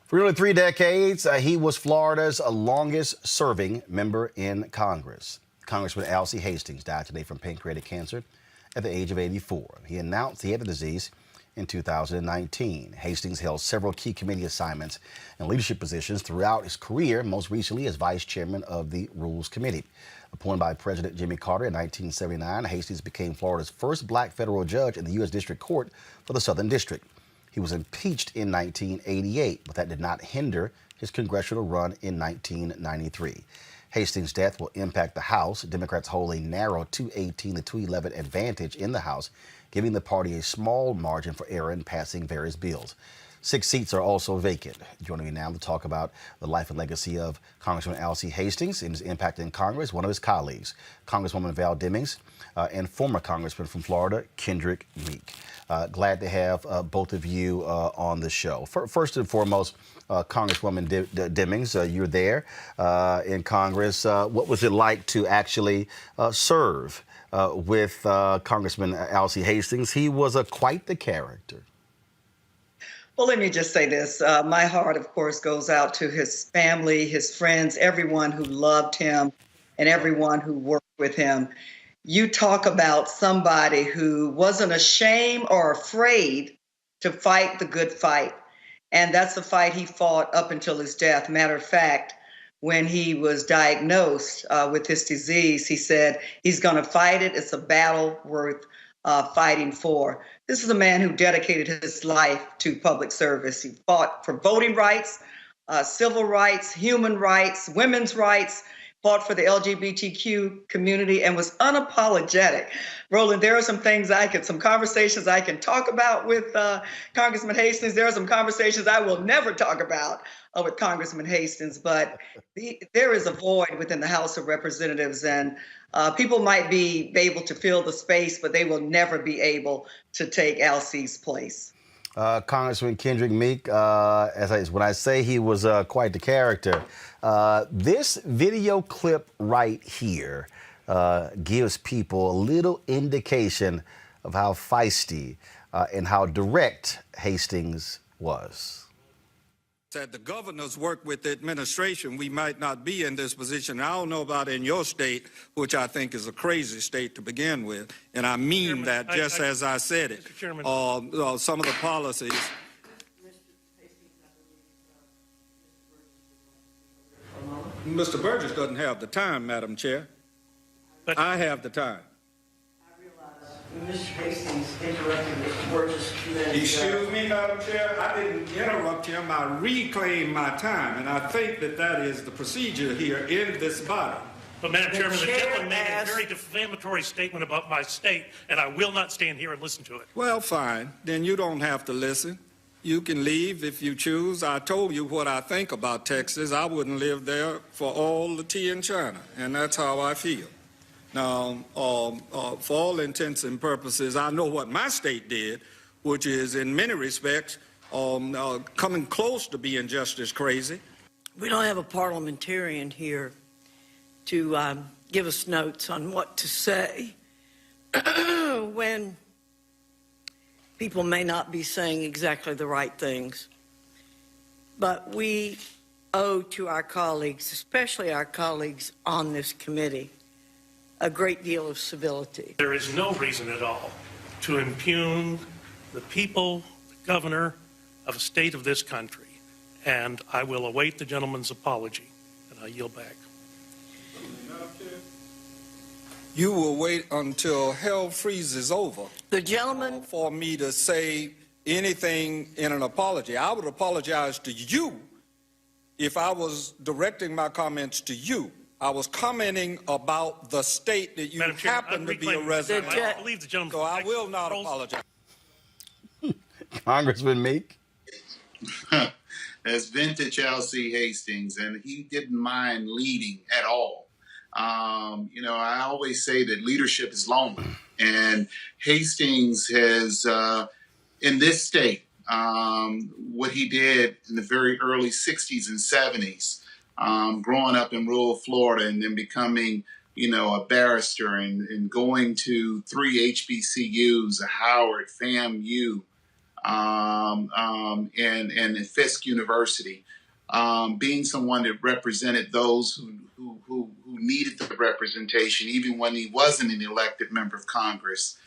For nearly 3 decades, he was Florida's longest-serving member in Congress. Congressman Alcee Hastings died today from pancreatic cancer at the age of 84. He announced he had the disease in 2019. Hastings held several key committee assignments and leadership positions throughout his career, most recently as vice chairman of the Rules Committee. Appointed by President Jimmy Carter in 1979, Hastings became Florida's first black federal judge in the U.S. District Court for the Southern District. He was impeached in 1988, but that did not hinder his congressional run in 1993. Hastings' death will impact the House. Democrats hold a narrow 218 to 211 advantage in the House, giving the party a small margin for error in passing various bills. 6 seats are also vacant. Joining me now to talk about the life and legacy of Congressman Alcee Hastings and his impact in Congress, one of his colleagues, Congresswoman Val Demings, and former Congressman from Florida, Kendrick Meek. Glad to have both of you on the show. First and foremost, Congresswoman Demings, you're there in Congress. What was it like to actually serve with Congressman Alcee Hastings? He was quite the character. Well, let me just say this. My heart, of course, goes out to his family, his friends, everyone who loved him, and everyone who worked with him. You talk about somebody who wasn't ashamed or afraid to fight the good fight. And that's the fight he fought up until his death. Matter of fact, when he was diagnosed with this disease, he said he's going to fight it. It's a battle worth fighting for. This is a man who dedicated his life to public service. He fought for voting rights, civil rights, human rights, women's rights, fought for the LGBTQ community, and was unapologetic. Roland, there are some things some conversations I can talk about with Congressman Hastings. There are some conversations I will never talk about with Congressman Hastings, but there is a void within the House of Representatives, and people might be able to fill the space, but they will never be able to take Alcee's place. Congressman Kendrick Meek, when I say he was quite the character, this video clip right here gives people a little indication of how feisty and how direct Hastings was. That the governors work with the administration, we might not be in this position. I don't know about in your state, which I think is a crazy state to begin with, and I mean that just as I said it. Some of the policies. Mr. Burgess doesn't have the time, Madam Chair. But I have the time. Mr. Hastings interrupted Mr. Burgess. Excuse me, Madam Chair. I didn't interrupt him. I reclaimed my time, and I think that is the procedure here in this body. But, Madam Chairman, the gentleman made a very defamatory statement about my state, and I will not stand here and listen to it. Well, fine. Then you don't have to listen. You can leave if you choose. I told you what I think about Texas. I wouldn't live there for all the tea in China, and that's how I feel. Now, for all intents and purposes, I know what my state did, which is in many respects coming close to being just as crazy. We don't have a parliamentarian here to give us notes on what to say when people may not be saying exactly the right things. But we owe to our colleagues, especially our colleagues on this committee, a great deal of civility. There is no reason at all to impugn the people, the governor of a state of this country, and I will await the gentleman's apology, and I yield back. You will wait until hell freezes over. The gentleman... For me to say anything in an apology. I would apologize to you if I was directing my comments to you. I was commenting about the state that you happen to be a resident of. I believe the gentleman. So I will not apologize. Congressman Meek. That's vintage Alcee Hastings, and he didn't mind leading at all. I always say that leadership is lonely, and Hastings has, in this state, what he did in the very early 60s and 70s, growing up in rural Florida and then becoming, a barrister and going to 3 HBCUs, a Howard, FAMU, and Fisk University, being someone that represented those who needed the representation, even when he wasn't an elected member of Congress.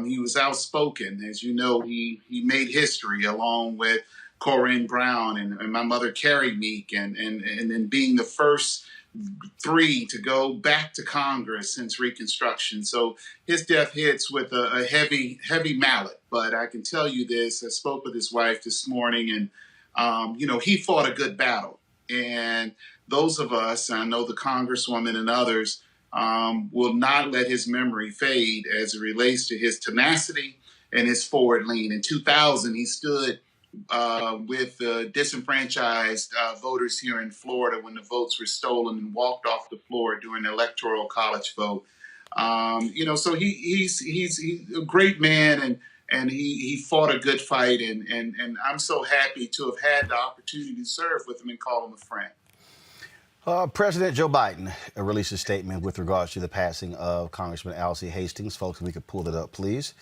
He was outspoken. As you know, he made history along with Corinne Brown and my mother, Carrie Meek, and then being the first 3 to go back to Congress since Reconstruction. So his death hits with a heavy mallet. But I can tell you this, I spoke with his wife this morning, and, he fought a good battle. And those of us, I know the Congresswoman and others, will not let his memory fade as it relates to his tenacity and his forward lean. In 2000, he stood with disenfranchised voters here in Florida when the votes were stolen and walked off the floor during the electoral college vote. So he's a great man, and he fought a good fight, and I'm so happy to have had the opportunity to serve with him and call him a friend. President Joe Biden released a statement with regards to the passing of Congressman Alcee Hastings. Folks, if we could pull it up, please.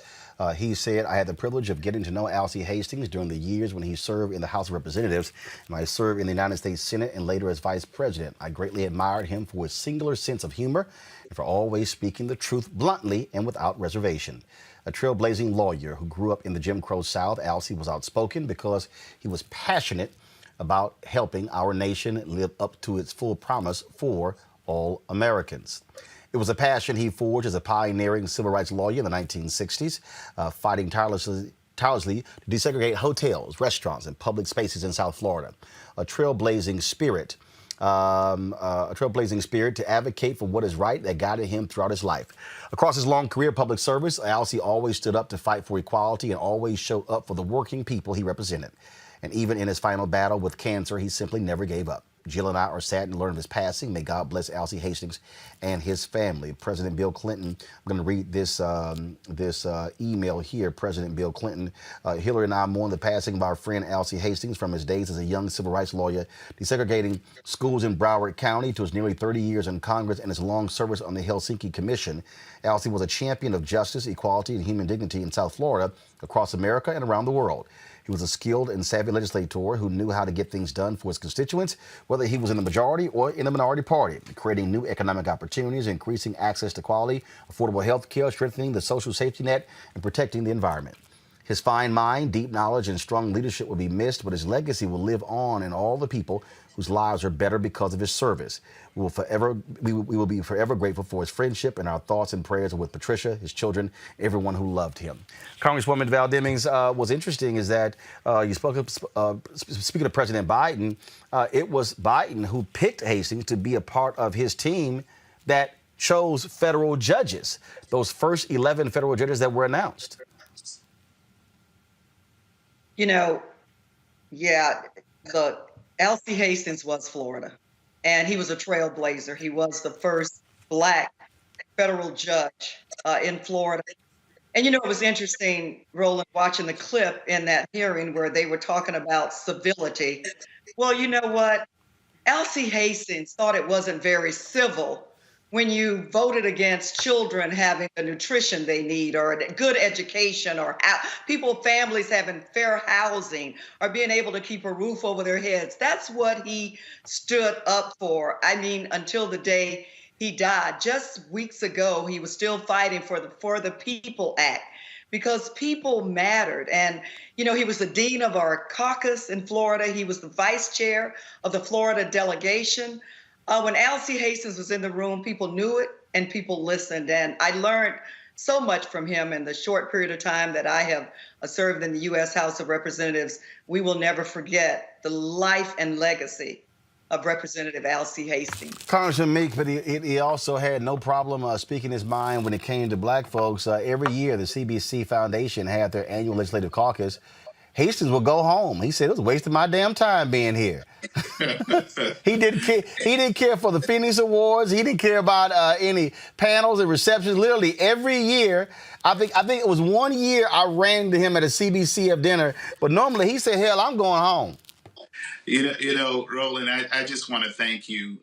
He said, I had the privilege of getting to know Alcee Hastings during the years when he served in the House of Representatives, and I served in the United States Senate and later as vice president. I greatly admired him for his singular sense of humor and for always speaking the truth bluntly and without reservation. A trailblazing lawyer who grew up in the Jim Crow South, Alcee was outspoken because he was passionate about helping our nation live up to its full promise for all Americans. It was a passion he forged as a pioneering civil rights lawyer in the 1960s, fighting tirelessly to desegregate hotels, restaurants, and public spaces in South Florida. A trailblazing spirit to advocate for what is right that guided him throughout his life. Across his long career of public service, Alcee always stood up to fight for equality and always showed up for the working people he represented. And even in his final battle with cancer, he simply never gave up. Jill and I are saddened to learn of his passing. May God bless Alcee Hastings and his family. President Bill Clinton, I'm going to read this email here. President Bill Clinton, Hillary and I mourn the passing of our friend Alcee Hastings from his days as a young civil rights lawyer, desegregating schools in Broward County, to his nearly 30 years in Congress and his long service on the Helsinki Commission. Alcee was a champion of justice, equality, and human dignity in South Florida, across America, and around the world. He was a skilled and savvy legislator who knew how to get things done for his constituents, whether he was in the majority or in the minority party, creating new economic opportunities, increasing access to quality, affordable health care, strengthening the social safety net, and protecting the environment. His fine mind, deep knowledge, and strong leadership will be missed, but his legacy will live on in all the people whose lives are better because of his service. We will be forever grateful for his friendship, and our thoughts and prayers are with Patricia, his children, everyone who loved him. Congresswoman Val Demings, what's interesting is that you spoke of, speaking of President Biden, it was Biden who picked Hastings to be a part of his team that chose federal judges, those first 11 federal judges that were announced. You know, yeah, Alcee Hastings was Florida, and he was a trailblazer. He was the first Black federal judge in Florida. And, you know, it was interesting, Roland, watching the clip in that hearing where they were talking about civility. Well, you know what? Alcee Hastings thought it wasn't very civil when you voted against children having the nutrition they need, or a good education, or families having fair housing, or being able to keep a roof over their heads. That's what he stood up for. I mean, until the day he died. Just weeks ago, he was still fighting for the People Act, because people mattered. And, you know, he was the dean of our caucus in Florida. He was the vice chair of the Florida delegation. When Alcee Hastings was in the room, people knew it and people listened. And I learned so much from him in the short period of time that I have served in the U.S. House of Representatives. We will never forget the life and legacy of Representative Alcee Hastings. Congressman Meek, but he also had no problem speaking his mind when it came to Black folks. Every year, the CBC Foundation had their annual legislative caucus. Hastings would go home. He said, it was wasting my damn time being here. He didn't care for the Phoenix Awards. He didn't care about any panels and receptions. Literally every year, I think it was one year I ran to him at a CBCF dinner, but normally he said, hell, I'm going home. You know, Roland, I just want to thank you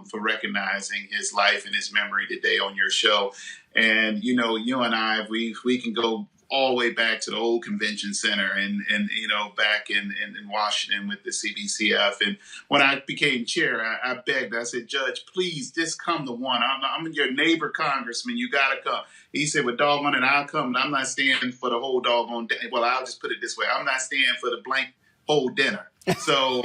for recognizing his life and his memory today on your show. And, you know, you and I, we can go all the way back to the old convention center and you know, back in Washington with the CBCF. And when I became chair, I begged, I said, Judge, please just come to one. I'm your neighbor congressman. You got to come. He said, well, doggone it, I'll come. But I'm not staying for the whole doggone day. Well, I'll just put it this way. I'm not staying for the blank whole dinner. So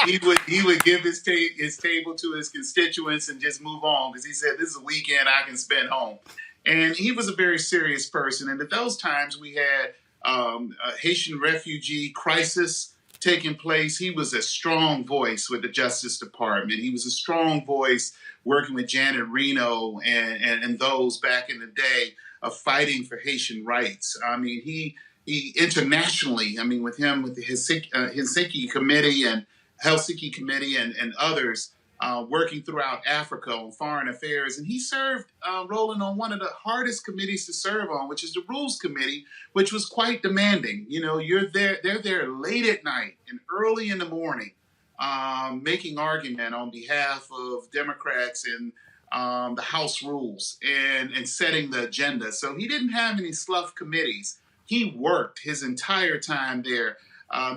he would give his table to his constituents and just move on, because he said, this is a weekend I can spend home. And he was a very serious person. And at those times we had a Haitian refugee crisis taking place. He was a strong voice with the Justice Department. He was a strong voice working with Janet Reno and those back in the day of fighting for Haitian rights. I mean, he internationally, I mean, with him, with the Helsinki Committee and others, working throughout Africa on foreign affairs. And he served Roland on one of the hardest committees to serve on, which is the Rules Committee, which was quite demanding. You know, they're there late at night and early in the morning, making argument on behalf of Democrats and the House rules and setting the agenda. So he didn't have any slough committees. He worked his entire time there.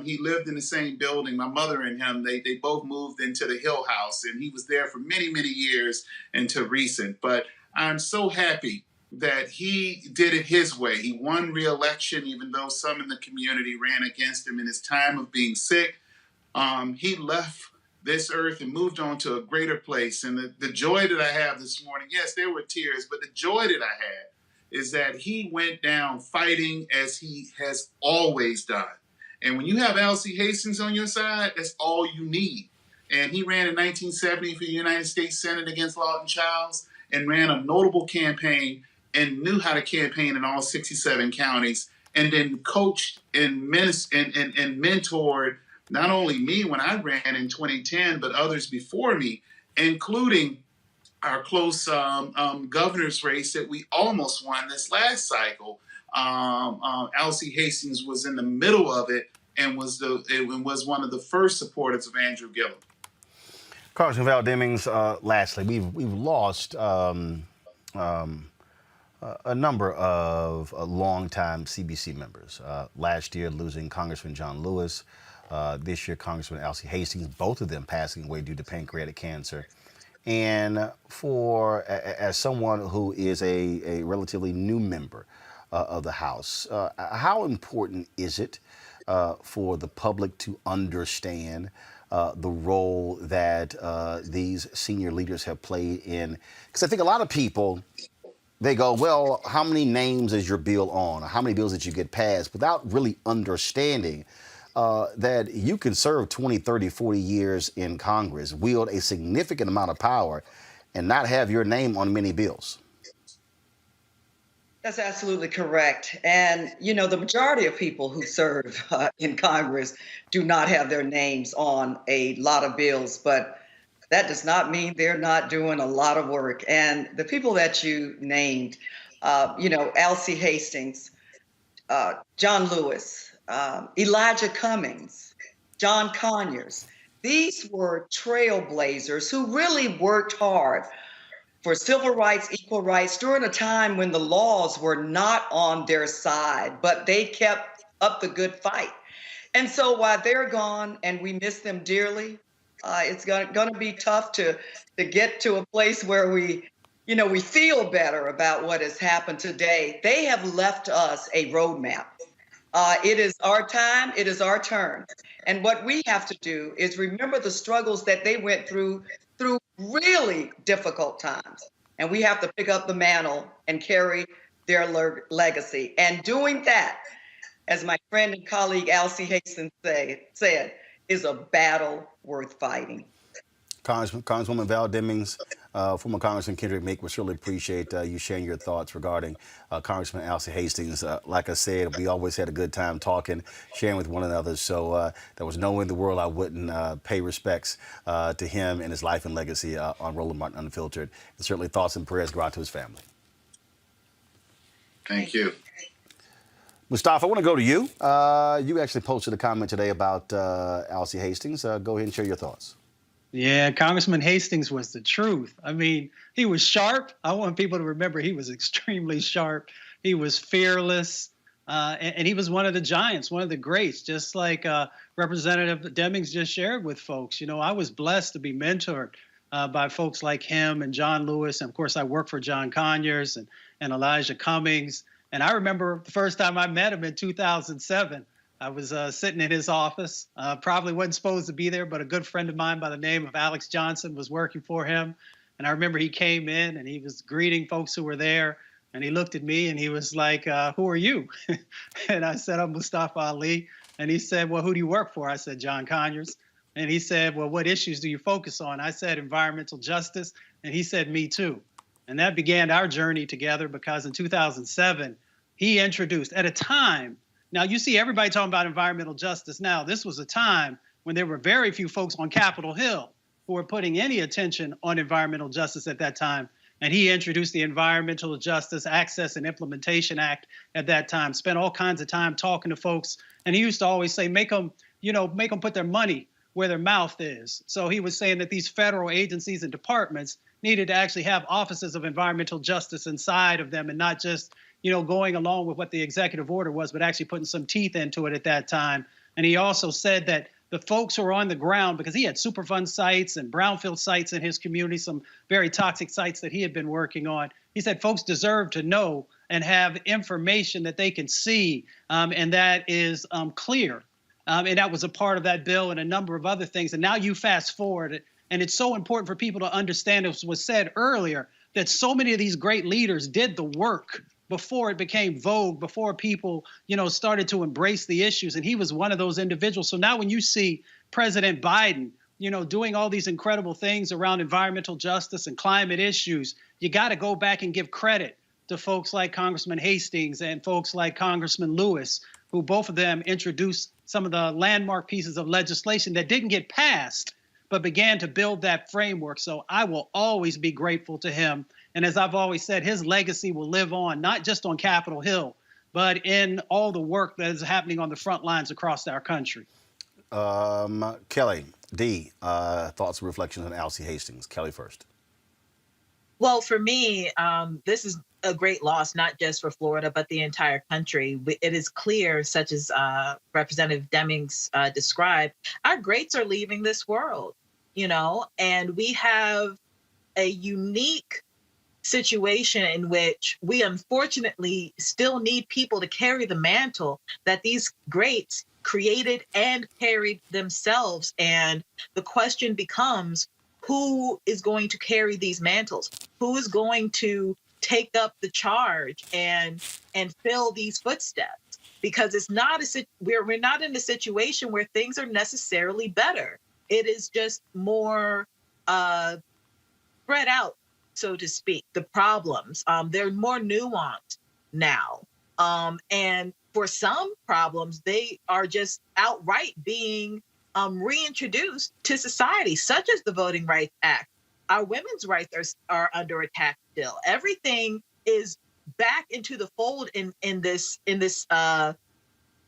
He lived in the same building. My mother and him, they both moved into the Hill House, and he was there for many, many years until recent. But I'm so happy that he did it his way. He won re-election, even though some in the community ran against him in his time of being sick. He left this earth and moved on to a greater place. And the joy that I have this morning, yes, there were tears, but the joy that I had is that he went down fighting as he has always done. And when you have Alcee Hastings on your side, that's all you need. And he ran in 1970 for the United States Senate against Lawton Childs and ran a notable campaign and knew how to campaign in all 67 counties, and then coached and mentored not only me when I ran in 2010, but others before me, including our close governor's race that we almost won this last cycle. Alcee Hastings was in the middle of it and was one of the first supporters of Andrew Gillum. Congressman Val Demings, lastly, we've lost a number of longtime CBC members. Last year, losing Congressman John Lewis. This year, Congressman Alcee Hastings, both of them passing away due to pancreatic cancer. And as someone who is a relatively new member of the House, how important is it for the public to understand the role that these senior leaders have played in? Because I think a lot of people, they go, well, how many names is your bill on? Or how many bills did you get passed? Without really understanding that you can serve 20, 30, 40 years in Congress, wield a significant amount of power, and not have your name on many bills. That's absolutely correct. And, you know, the majority of people who serve in Congress do not have their names on a lot of bills, but that does not mean they're not doing a lot of work. And the people that you named, Alcee Hastings, John Lewis, Elijah Cummings, John Conyers, these were trailblazers who really worked hard for civil rights, equal rights during a time when the laws were not on their side, but they kept up the good fight. And so while they're gone and we miss them dearly, it's going to be tough to get to a place where we feel better about what has happened today. They have left us a roadmap. It is our time. It is our turn. And what we have to do is remember the struggles that they went through really difficult times. And we have to pick up the mantle and carry their legacy. And doing that, as my friend and colleague Alcee Hastings said, is a battle worth fighting. Congresswoman Val Demings, former Congressman Kendrick Meek, we certainly appreciate you sharing your thoughts regarding Congressman Alcee Hastings. Like I said, we always had a good time talking, sharing with one another. So there was no way in the world I wouldn't pay respects to him and his life and legacy on Roland Martin Unfiltered. And certainly thoughts and prayers go out to his family. Thank you. Mustafa, I want to go to you. You actually posted a comment today about Alcee Hastings. Go ahead and share your thoughts. Yeah, Congressman Hastings was the truth. I mean, he was sharp. I want people to remember he was extremely sharp. He was fearless. And he was one of the giants, one of the greats, just like Representative Demings just shared with folks. You know, I was blessed to be mentored by folks like him and John Lewis. And of course, I worked for John Conyers and Elijah Cummings. And I remember the first time I met him in 2007. I was sitting in his office, probably wasn't supposed to be there, but a good friend of mine by the name of Alex Johnson was working for him. And I remember he came in and he was greeting folks who were there. And he looked at me and he was like, who are you? And I said, I'm Mustafa Ali. And he said, well, who do you work for? I said, John Conyers. And he said, well, what issues do you focus on? I said, environmental justice. And he said, me too. And that began our journey together because in 2007, he introduced at a time. Now, you see everybody talking about environmental justice now. This was a time when there were very few folks on Capitol Hill who were putting any attention on environmental justice at that time. And he introduced the Environmental Justice Access and Implementation Act at that time, spent all kinds of time talking to folks. And he used to always say, make them put their money where their mouth is. So he was saying that these federal agencies and departments needed to actually have offices of environmental justice inside of them and not just, going along with what the executive order was, but actually putting some teeth into it at that time. And he also said that the folks who are on the ground, because he had Superfund sites and brownfield sites in his community, some very toxic sites that he had been working on. He said folks deserve to know and have information that they can see, and that is clear. And that was a part of that bill and a number of other things. And now you fast forward, and it's so important for people to understand, as was said earlier, that so many of these great leaders did the work before it became vogue, before people, started to embrace the issues. And he was one of those individuals. So now when you see President Biden, doing all these incredible things around environmental justice and climate issues, you got to go back and give credit to folks like Congressman Hastings and folks like Congressman Lewis, who both of them introduced some of the landmark pieces of legislation that didn't get passed, but began to build that framework. So I will always be grateful to him. And as I've always said, his legacy will live on, not just on Capitol Hill, but in all the work that is happening on the front lines across our country. Kelly, D, thoughts and reflections on Alcee Hastings. Kelly first. Well, for me, this is a great loss, not just for Florida, but the entire country. It is clear, such as Representative Demings described, our greats are leaving this world, and we have a unique situation in which we unfortunately still need people to carry the mantle that these greats created and carried themselves. And the question becomes, who is going to carry these mantles? Who is going to take up the charge and fill these footsteps? Because it's not we're not in a situation where things are necessarily better. It is just more spread out, so to speak. The problems, they're more nuanced now. And for some problems, they are just outright being reintroduced to society, such as the Voting Rights Act. Our women's rights are under attack still. Everything is back into the fold in this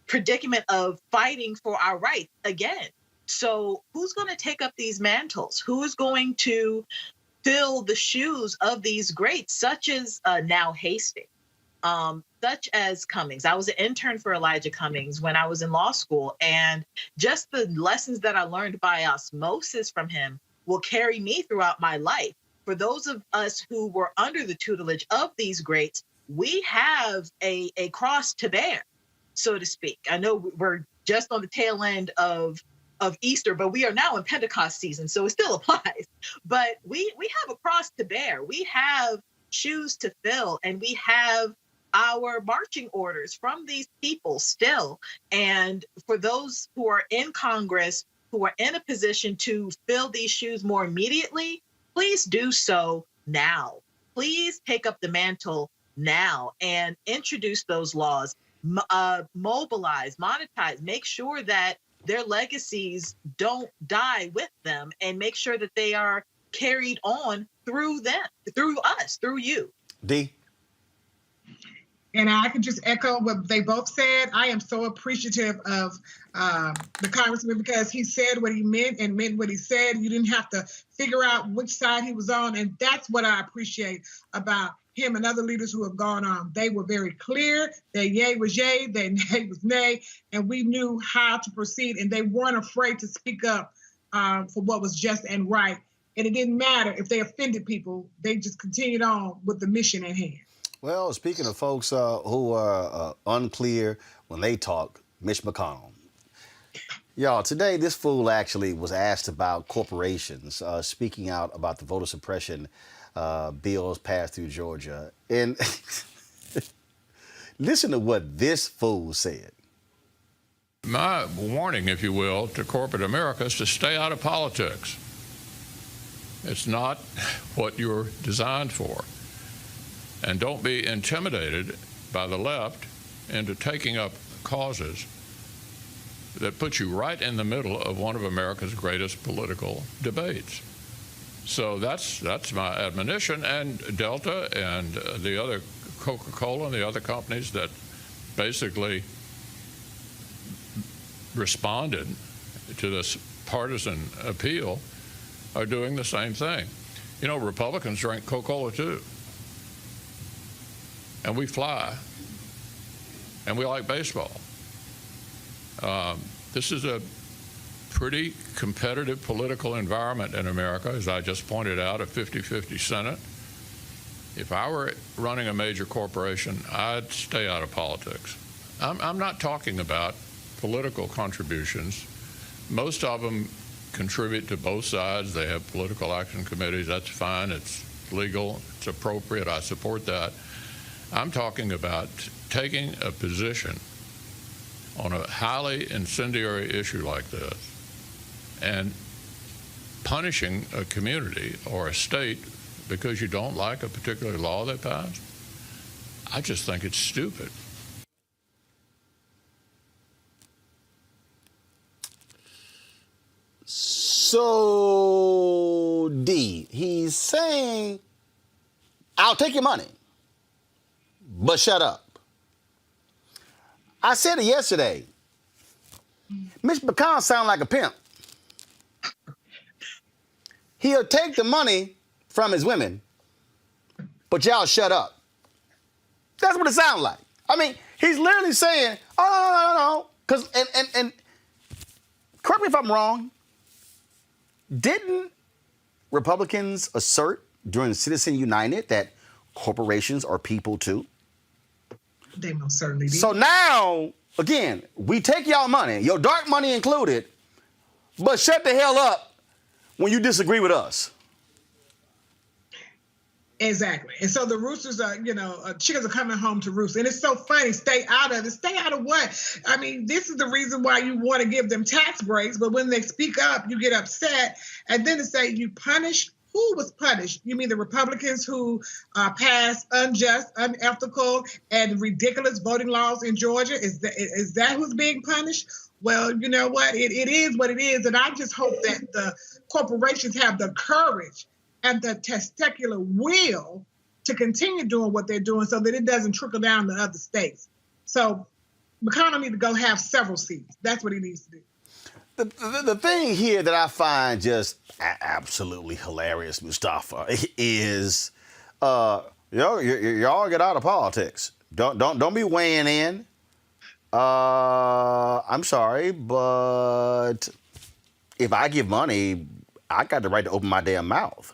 predicament of fighting for our rights again. So who's going to take up these mantles? Who is going to fill the shoes of these greats, such as now Hastings, such as Cummings? I was an intern for Elijah Cummings when I was in law school, and just the lessons that I learned by osmosis from him will carry me throughout my life. For those of us who were under the tutelage of these greats, we have a cross to bear, so to speak. I know we're just on the tail end of Easter, but we are now in Pentecost season, so it still applies. But we have a cross to bear. We have shoes to fill, and we have our marching orders from these people still. And for those who are in Congress, who are in a position to fill these shoes more immediately, please do so now. Please take up the mantle now and introduce those laws, mobilize, monetize, make sure that their legacies don't die with them, and make sure that they are carried on through them, through us, through you. D. And I can just echo what they both said. I am so appreciative of the congressman, because he said what he meant and meant what he said. You didn't have to figure out which side he was on. And that's what I appreciate about him and other leaders who have gone on. They were very clear. Their yay was yay, their nay was nay, and we knew how to proceed. And they weren't afraid to speak up for what was just and right. And it didn't matter if they offended people. They just continued on with the mission at hand. Well, speaking of folks who are unclear when they talk, Mitch McConnell. Y'all, today this fool actually was asked about corporations speaking out about the voter suppression bills passed through Georgia. And listen to what this fool said. My warning, if you will, to corporate America is to stay out of politics. It's not what you're designed for. And don't be intimidated by the left into taking up causes that put you right in the middle of one of America's greatest political debates. So that's my admonition. And Delta and the other Coca-Cola and the other companies that basically responded to this partisan appeal are doing the same thing. You know, Republicans drink Coca-Cola too. And we fly. And we like baseball. This is a pretty competitive political environment in America, as I just pointed out, a 50-50 Senate. If I were running a major corporation, I'd stay out of politics. I'm not talking about political contributions. Most of them contribute to both sides. They have political action committees. That's fine. It's legal. It's appropriate. I support that. I'm talking about taking a position on a highly incendiary issue like this and punishing a community or a state because you don't like a particular law they passed. I just think it's stupid. So, D, he's saying, I'll take your money, but shut up. I said it yesterday. Mitch McConnell sounds like a pimp. He'll take the money from his women, but y'all shut up. That's what it sounds like. I mean, he's literally saying, oh, no. Because, and correct me if I'm wrong, didn't Republicans assert during Citizen United that corporations are people too? They most certainly did. So now, again, we take y'all money, your dark money included, but shut the hell up when you disagree with us. Exactly. And so the roosters are, chickens are coming home to roost. And it's so funny. Stay out of it. Stay out of what? I mean, this is the reason why you want to give them tax breaks. But when they speak up, you get upset. And then to say you punish, who was punished? You mean the Republicans who passed unjust, unethical, and ridiculous voting laws in Georgia? Is that who's being punished? Well, you know what? It is what it is. And I just hope that the corporations have the courage and the testicular will to continue doing what they're doing so that it doesn't trickle down to other states. So McConnell needs to go have several seats. That's what he needs to do. The thing here that I find just absolutely hilarious, Mustafa, is y'all get out of politics. Don't be weighing in. I'm sorry, but if I give money, I got the right to open my damn mouth.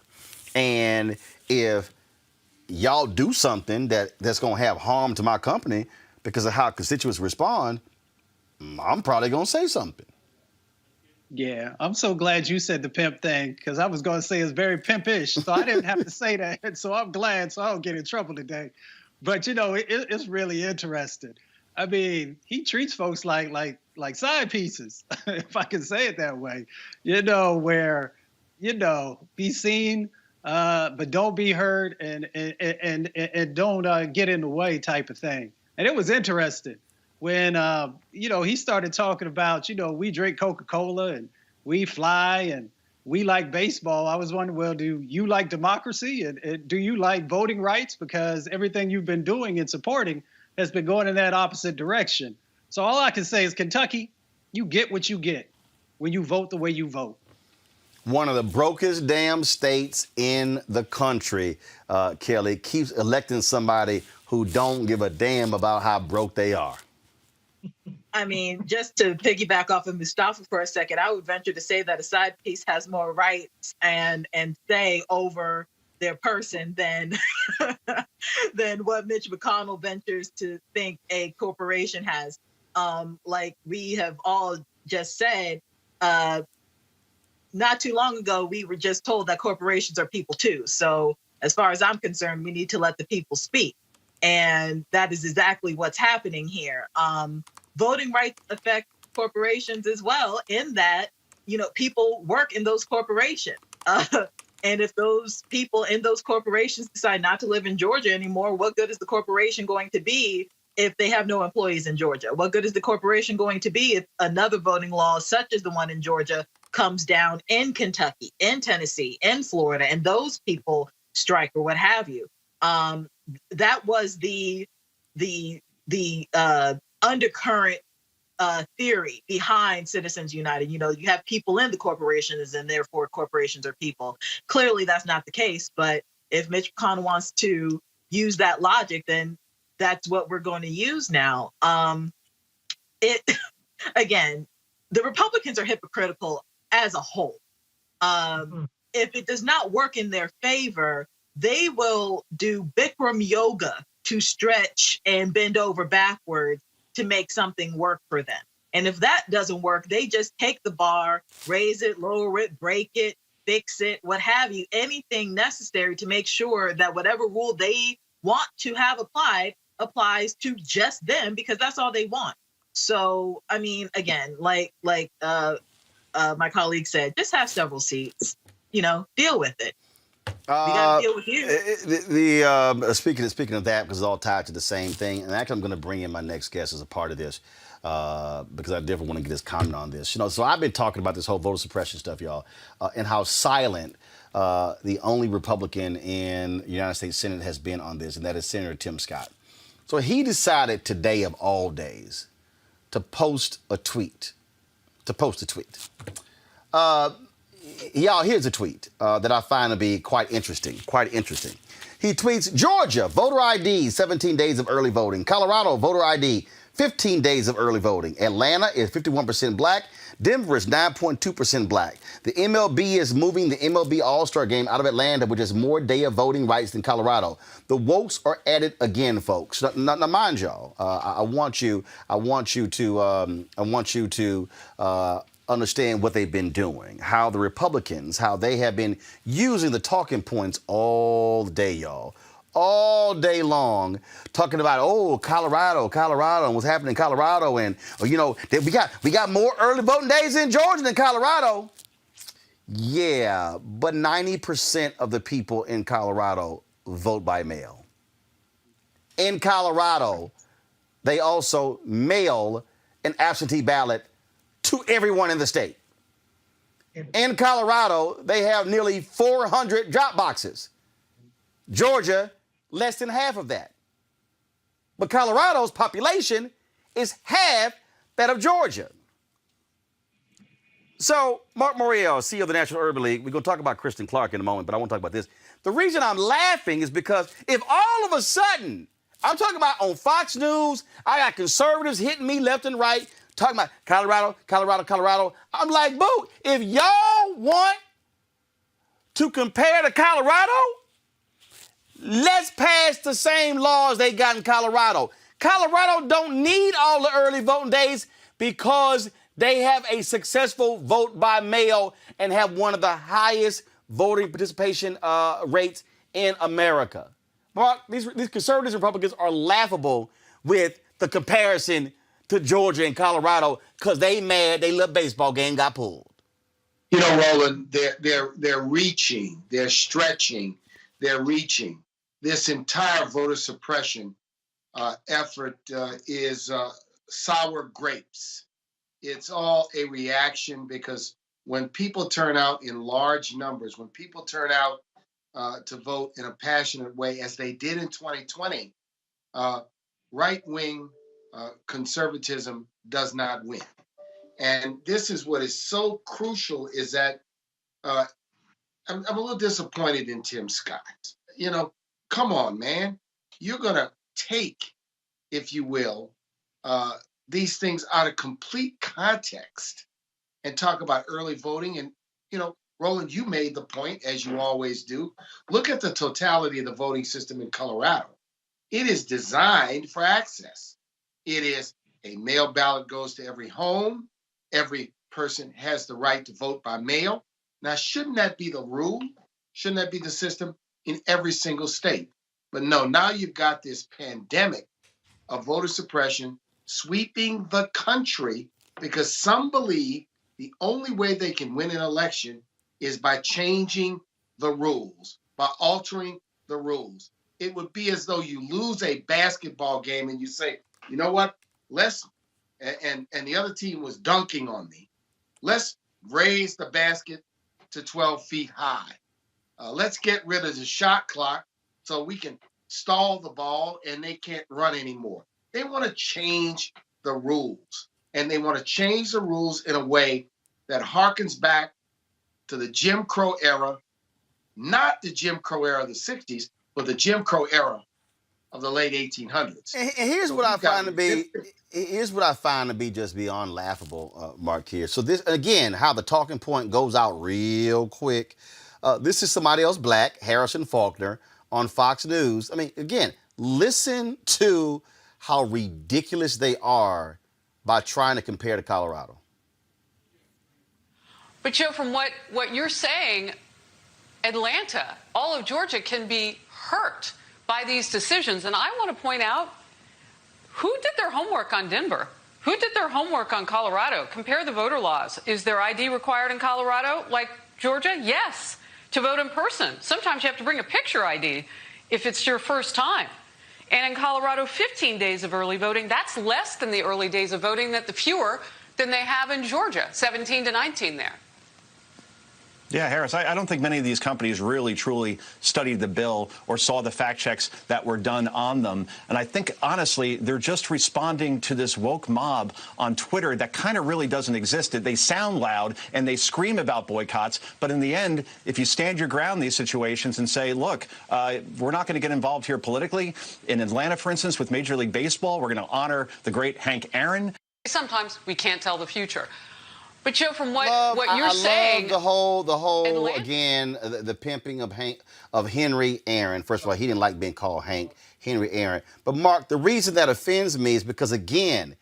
And if y'all do something that's going to have harm to my company because of how constituents respond, I'm probably going to say something. Yeah, I'm so glad you said the pimp thing because I was going to say it's very pimpish, so I didn't have to say that. So I'm glad, so I don't get in trouble today. But, it's really interesting. I mean, he treats folks like side pieces, if I can say it that way, where, be seen, but don't be heard and don't get in the way type of thing. And it was interesting when, he started talking about, we drink Coca-Cola and we fly and we like baseball. I was wondering, well, do you like democracy? And do you like voting rights? Because everything you've been doing and supporting has been going in that opposite direction. So all I can say is, Kentucky, you get what you get when you vote the way you vote. One of the brokest damn states in the country, Kelly, keeps electing somebody who don't give a damn about how broke they are. I mean, just to piggyback off of Mustafa for a second, I would venture to say that a side piece has more rights and say over their person than what Mitch McConnell ventures to think a corporation has. Like we have all just said, not too long ago, we were just told that corporations are people too. So as far as I'm concerned, we need to let the people speak. And that is exactly what's happening here. Voting rights affect corporations as well, in that, people work in those corporations. And if those people in those corporations decide not to live in Georgia anymore, what good is the corporation going to be if they have no employees in Georgia? What good is the corporation going to be if another voting law, such as the one in Georgia, comes down in Kentucky, in Tennessee, in Florida, and those people strike or what have you. That was the undercurrent theory behind Citizens United. You know, you have people in the corporations, and therefore corporations are people. Clearly, that's not the case. But if Mitch McConnell wants to use that logic, then that's what we're going to use now. Again, the Republicans are hypocritical as a whole. If it does not work in their favor, they will do Bikram yoga to stretch and bend over backwards to make something work for them. And if that doesn't work, they just take the bar, raise it, lower it, break it, fix it, what have you, anything necessary to make sure that whatever rule they want to have applied applies to just them, because that's all they want. So, I mean, again, like my colleague said, just have several seats, you know, deal with it. We got to deal with you. Speaking of that, because it's all tied to the same thing, and actually I'm going to bring in my next guest as a part of this, because I definitely want to get his comment on this. You know, so I've been talking about this whole voter suppression stuff, y'all, and how silent the only Republican in the United States Senate has been on this, and that is Senator Tim Scott. So he decided today of all days to post a tweet. Y'all, here's a tweet that I find to be quite interesting. He tweets, Georgia, voter ID, 17 days of early voting. Colorado, voter ID, 15 days of early voting. Atlanta is 51% black. Denver is 9.2% black. The MLB is moving the MLB All-Star Game out of Atlanta, which has more day of voting rights than Colorado. The wokes are at it again, folks. Now mind y'all, I want you to understand what they've been doing, how the Republicans, how they have been using the talking points all day, y'all. All day long, talking about, Colorado, and what's happening in Colorado, and we got more early voting days in Georgia than Colorado. Yeah, but 90% of the people in Colorado vote by mail. In Colorado, they also mail an absentee ballot to everyone in the state. In Colorado, they have nearly 400 drop boxes. Georgia, less than half of that. But Colorado's population is half that of Georgia. So, Mark Morial, CEO of the National Urban League, we're going to talk about Kristen Clarke in a moment, but I want to talk about this. The reason I'm laughing is because if all of a sudden, I'm talking about on Fox News, I got conservatives hitting me left and right, talking about Colorado. I'm like, boo, if y'all want to compare to Colorado, let's pass the same laws they got in Colorado. Colorado don't need all the early voting days because they have a successful vote by mail and have one of the highest voting participation rates in America. Mark, these conservatives and Republicans are laughable with the comparison to Georgia and Colorado because they mad they little baseball game got pulled. You know, Roland, they're reaching, they're stretching, they're reaching. This entire voter suppression effort is sour grapes. It's all a reaction because when people turn out in large numbers, when people turn out to vote in a passionate way, as they did in 2020, right-wing conservatism does not win. And this is what is so crucial is that I'm a little disappointed in Tim Scott. You know, come on, man. You're going to take, if you will, these things out of complete context and talk about early voting. And, you know, Roland, you made the point, as you always do. Look at the totality of the voting system in Colorado. It is designed for access. It is a mail ballot goes to every home. Every person has the right to vote by mail. Now, shouldn't that be the rule? Shouldn't that be the system in every single state? But no, now you've got this pandemic of voter suppression sweeping the country because some believe the only way they can win an election is by changing the rules, by altering the rules. It would be as though you lose a basketball game and you say, you know what, and the other team was dunking on me. Let's raise the basket to 12 feet high. Let's get rid of the shot clock so we can stall the ball and they can't run anymore. They want to change the rules, and they want to change the rules in a way that harkens back to the Jim Crow era, not the Jim Crow era of the 60s, but the Jim Crow era of the late 1800s. And here's what I find to be just beyond laughable, Mark, here. So this, again, how the talking point goes out real quick. This is somebody else black, Harrison Faulkner, on Fox News. I mean, again, listen to how ridiculous they are by trying to compare to Colorado. But Joe, from what you're saying, Atlanta, all of Georgia can be hurt by these decisions. And I want to point out, who did their homework on Denver? Who did their homework on Colorado? Compare the voter laws. Is there ID required in Colorado like Georgia? Yes. To vote in person. Sometimes you have to bring a picture ID if it's your first time. And in Colorado, 15 days of early voting. That's less than the early days of voting, fewer than they have in Georgia, 17 to 19 there. Yeah, Harris, I don't think many of these companies really, truly studied the bill or saw the fact checks that were done on them. And I think, honestly, they're just responding to this woke mob on Twitter that kind of really doesn't exist. They sound loud and they scream about boycotts. But in the end, if you stand your ground in these situations and say, look, we're not going to get involved here politically. In Atlanta, for instance, with Major League Baseball, we're going to honor the great Hank Aaron. Sometimes we can't tell the future. But Joe, from what you're saying, the whole again, the pimping of Henry Aaron. First of all, he didn't like being called Hank, Henry Aaron. But Mark, the reason that offends me is because, again,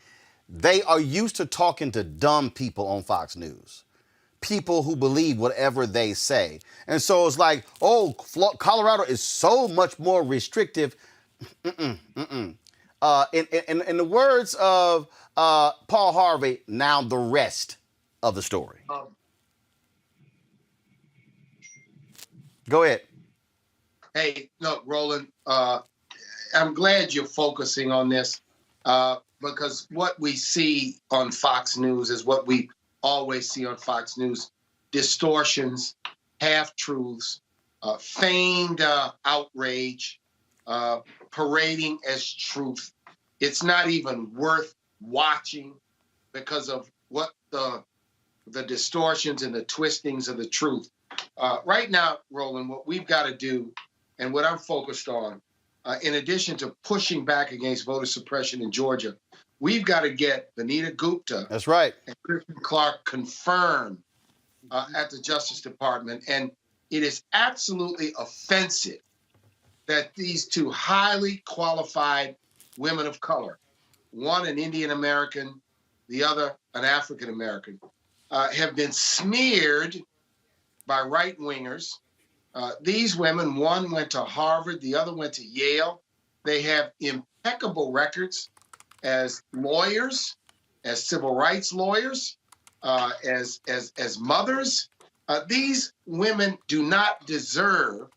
they are used to talking to dumb people on Fox News, people who believe whatever they say. And so it's like, oh, Colorado is so much more restrictive. In the words of Paul Harvey, now the rest of the story. Go ahead. Hey, look, Roland, I'm glad you're focusing on this because what we see on Fox News is what we always see on Fox News: distortions, half-truths, feigned outrage, parading as truth. It's not even worth watching because of what the distortions and the twistings of the truth. Right now, Roland, what we've got to do and what I'm focused on, in addition to pushing back against voter suppression in Georgia, we've got to get Vanita Gupta. That's right. And Kristen Clarke confirmed at the Justice Department. And it is absolutely offensive that these two highly qualified women of color, one an Indian American, the other an African American, have been smeared by right-wingers. These women, one went to Harvard, the other went to Yale. They have impeccable records as lawyers, as civil rights lawyers, as mothers. These women do not deserve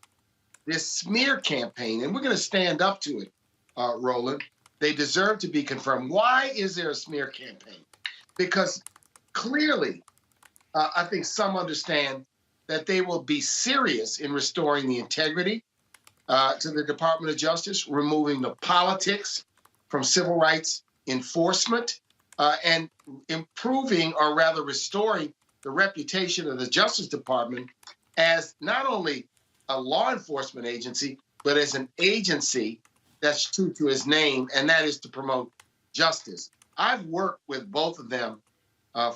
this smear campaign, and we're going to stand up to it, Roland. They deserve to be confirmed. Why is there a smear campaign? Because clearly, I think some understand that they will be serious in restoring the integrity to the Department of Justice, removing the politics from civil rights enforcement, and improving, or rather restoring, the reputation of the Justice Department as not only a law enforcement agency, but as an agency that's true to his name, and that is to promote justice. I've worked with both of them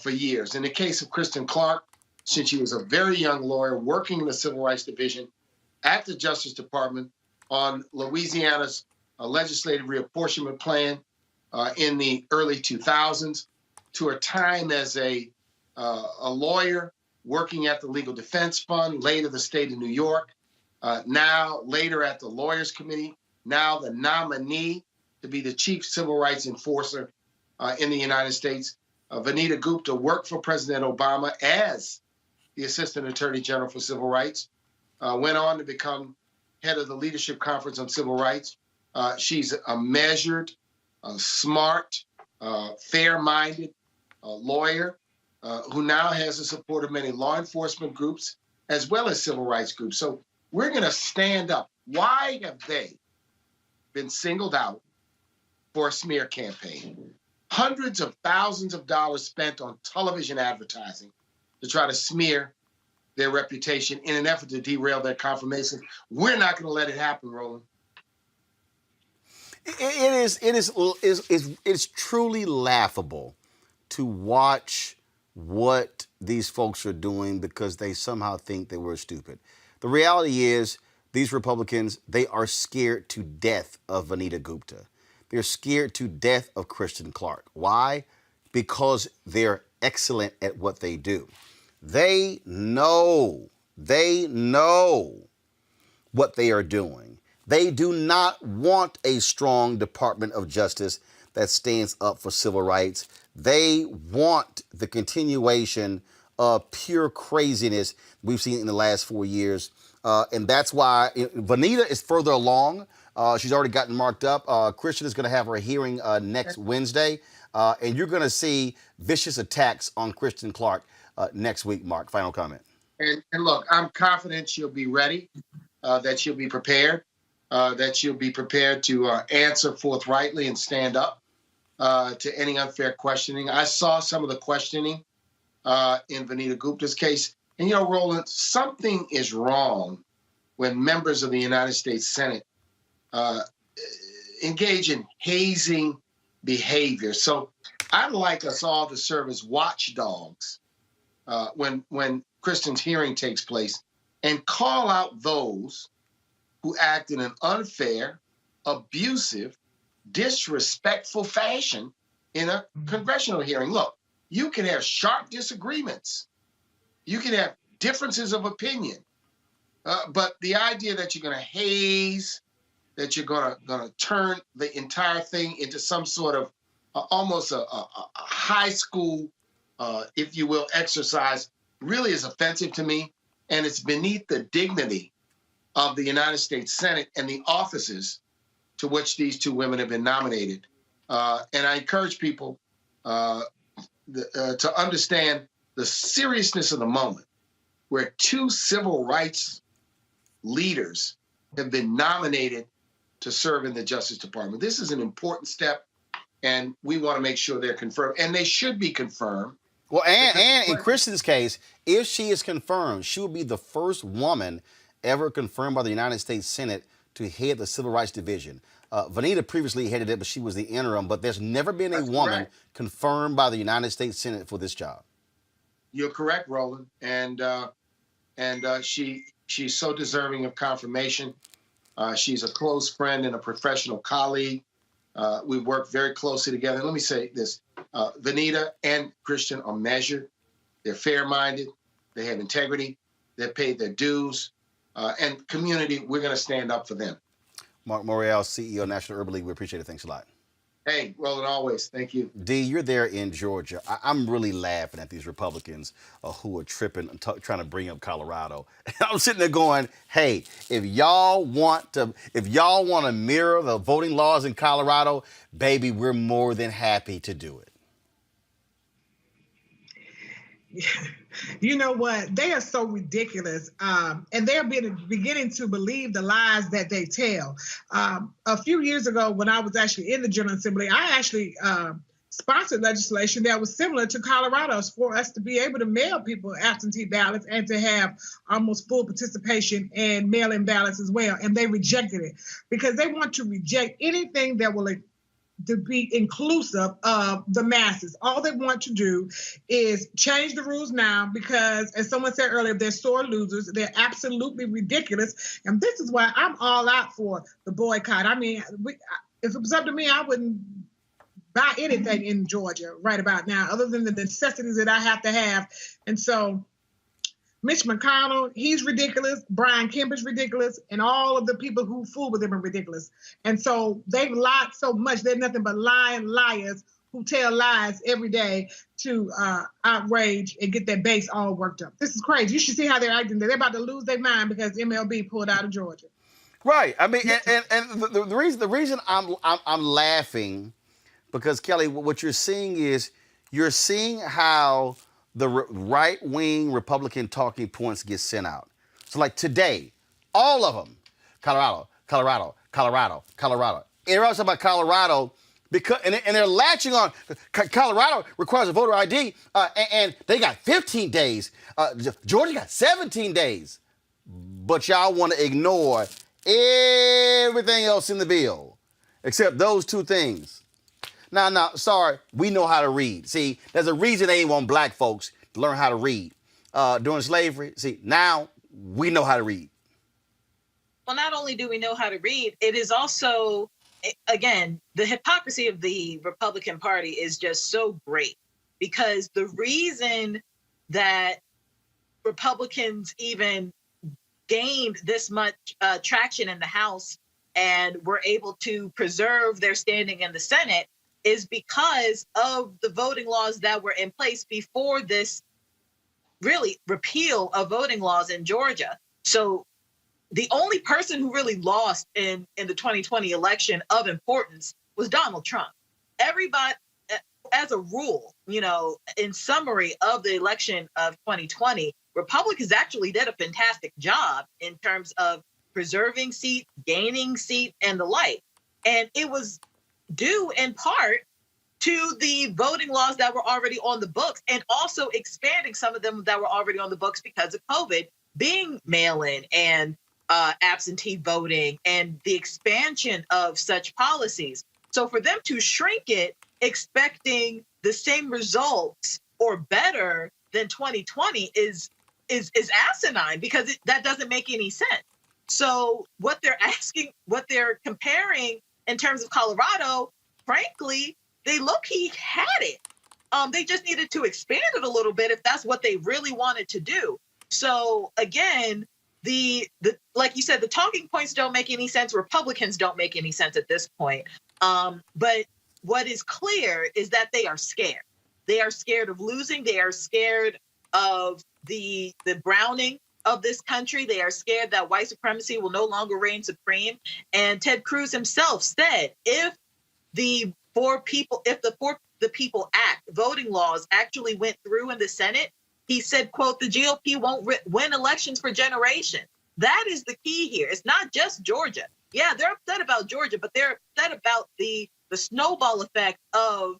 for years. In the case of Kristen Clarke, since she was a very young lawyer working in the Civil Rights Division at the Justice Department on Louisiana's legislative reapportionment plan in the early 2000s, to her time as a lawyer working at the Legal Defense Fund, later the state of New York, now later at the Lawyers Committee, now the nominee to be the chief civil rights enforcer in the United States. Vanita Gupta worked for President Obama as the Assistant Attorney General for Civil Rights, went on to become head of the Leadership Conference on Civil Rights. She's a measured, smart, fair-minded lawyer. who now has the support of many law enforcement groups as well as civil rights groups. So we're going to stand up. Why have they been singled out for a smear campaign? Hundreds of thousands of dollars spent on television advertising to try to smear their reputation in an effort to derail their confirmation. We're not going to let it happen, Roland. It is truly laughable to watch what these folks are doing because they somehow think that we're stupid. The reality is these Republicans, they are scared to death of Vanita Gupta. They're scared to death of Kristen Clarke. Why? Because they're excellent at what they do. They know what they are doing. They do not want a strong Department of Justice that stands up for civil rights. They want the continuation of pure craziness we've seen in the last 4 years. And that's why Vanita is further along. She's already gotten marked up. Kristen is going to have her hearing next Wednesday. And you're going to see vicious attacks on Kristen Clarke next week, Mark. Final comment. And look, I'm confident she'll be ready, that she'll be prepared, that she'll be prepared to answer forthrightly and stand up to any unfair questioning. I saw some of the questioning in Vanita Gupta's case. And, you know, Roland, something is wrong when members of the United States Senate engage in hazing behavior. So I'd like us all to serve as watchdogs when Kristen's hearing takes place and call out those who act in an unfair, abusive, disrespectful fashion in a congressional hearing. Look, you can have sharp disagreements. You can have differences of opinion. But the idea that you're going to haze, that you're going to turn the entire thing into some sort of almost a high school, if you will, exercise really is offensive to me. And it's beneath the dignity of the United States Senate and the offices to which these two women have been nominated. And I encourage people to understand the seriousness of the moment where two civil rights leaders have been nominated to serve in the Justice Department. This is an important step, and we want to make sure they're confirmed, and they should be confirmed. Well, and in Kristen's case, if she is confirmed, she will be the first woman ever confirmed by the United States Senate to head the Civil Rights Division. Vanita previously headed it, but she was the interim. But there's never been a woman confirmed by the United States Senate for this job. You're correct, Roland, and she's so deserving of confirmation. She's a close friend and a professional colleague. We work very closely together. Let me say this. Vanita and Kristen are measured. They're fair-minded. They have integrity. They've paid their dues. And community, we're going to stand up for them. Mark Morial, CEO of National Urban League. We appreciate it. Thanks a lot. Hey, Roland, always. Thank you. D, you're there in Georgia. I'm really laughing at these Republicans who are tripping and trying to bring up Colorado. I'm sitting there going, hey, if y'all want to mirror the voting laws in Colorado, baby, we're more than happy to do it. You know what? They are so ridiculous, and they're beginning to believe the lies that they tell. A few years ago, when I was actually in the General Assembly, I actually sponsored legislation that was similar to Colorado's for us to be able to mail people absentee ballots and to have almost full participation in mail-in ballots as well. And they rejected it because they want to reject anything that will to be inclusive of the masses. All they want to do is change the rules now because, as someone said earlier, they're sore losers. They're absolutely ridiculous. And this is why I'm all out for the boycott. I mean, if it was up to me, I wouldn't buy anything in Georgia right about now, other than the necessities that I have to have. And so Mitch McConnell, he's ridiculous. Brian Kemp is ridiculous. And all of the people who fool with him are ridiculous. And so they've lied so much. They're nothing but lying liars who tell lies every day to outrage and get their base all worked up. This is crazy. You should see how they're acting. They're about to lose their mind because MLB pulled out of Georgia. Right. I mean, and the reason I'm laughing, because Kelly, what you're seeing is you're seeing how the right-wing Republican talking points get sent out. So like today, all of them, Colorado. Everyone's about Colorado because, and they're latching on. Colorado requires a voter ID, and they got 15 days. Georgia got 17 days. But y'all want to ignore everything else in the bill except those two things. Now, sorry, we know how to read. See, there's a reason they ain't want black folks to learn how to read. During slavery, see, now we know how to read. Well, not only do we know how to read, it is also, again, the hypocrisy of the Republican Party is just so great, because the reason that Republicans even gained this much traction in the House and were able to preserve their standing in the Senate is because of the voting laws that were in place before this really repeal of voting laws in Georgia. So the only person who really lost in the 2020 election of importance was Donald Trump. Everybody, as a rule, in summary of the election of 2020, Republicans actually did a fantastic job in terms of preserving seats, gaining seats, and the like. And it was due in part to the voting laws that were already on the books, and also expanding some of them that were already on the books because of COVID, being mail-in and absentee voting, and the expansion of such policies. So for them to shrink it, expecting the same results or better than 2020 is asinine, because that doesn't make any sense. So what they're comparing in terms of Colorado, frankly, they low-key had it. They just needed to expand it a little bit if that's what they really wanted to do. So again, the like you said, the talking points don't make any sense. Republicans don't make any sense at this point. But what is clear is that they are scared. They are scared of losing. They are scared of the browning of this country. They are scared that white supremacy will no longer reign supreme. And Ted Cruz himself said, if the For the People Act voting laws actually went through in the Senate, he said, quote, the GOP won't win elections for generations. That is the key here. It's not just Georgia. Yeah, they're upset about Georgia, but they're upset about the snowball effect of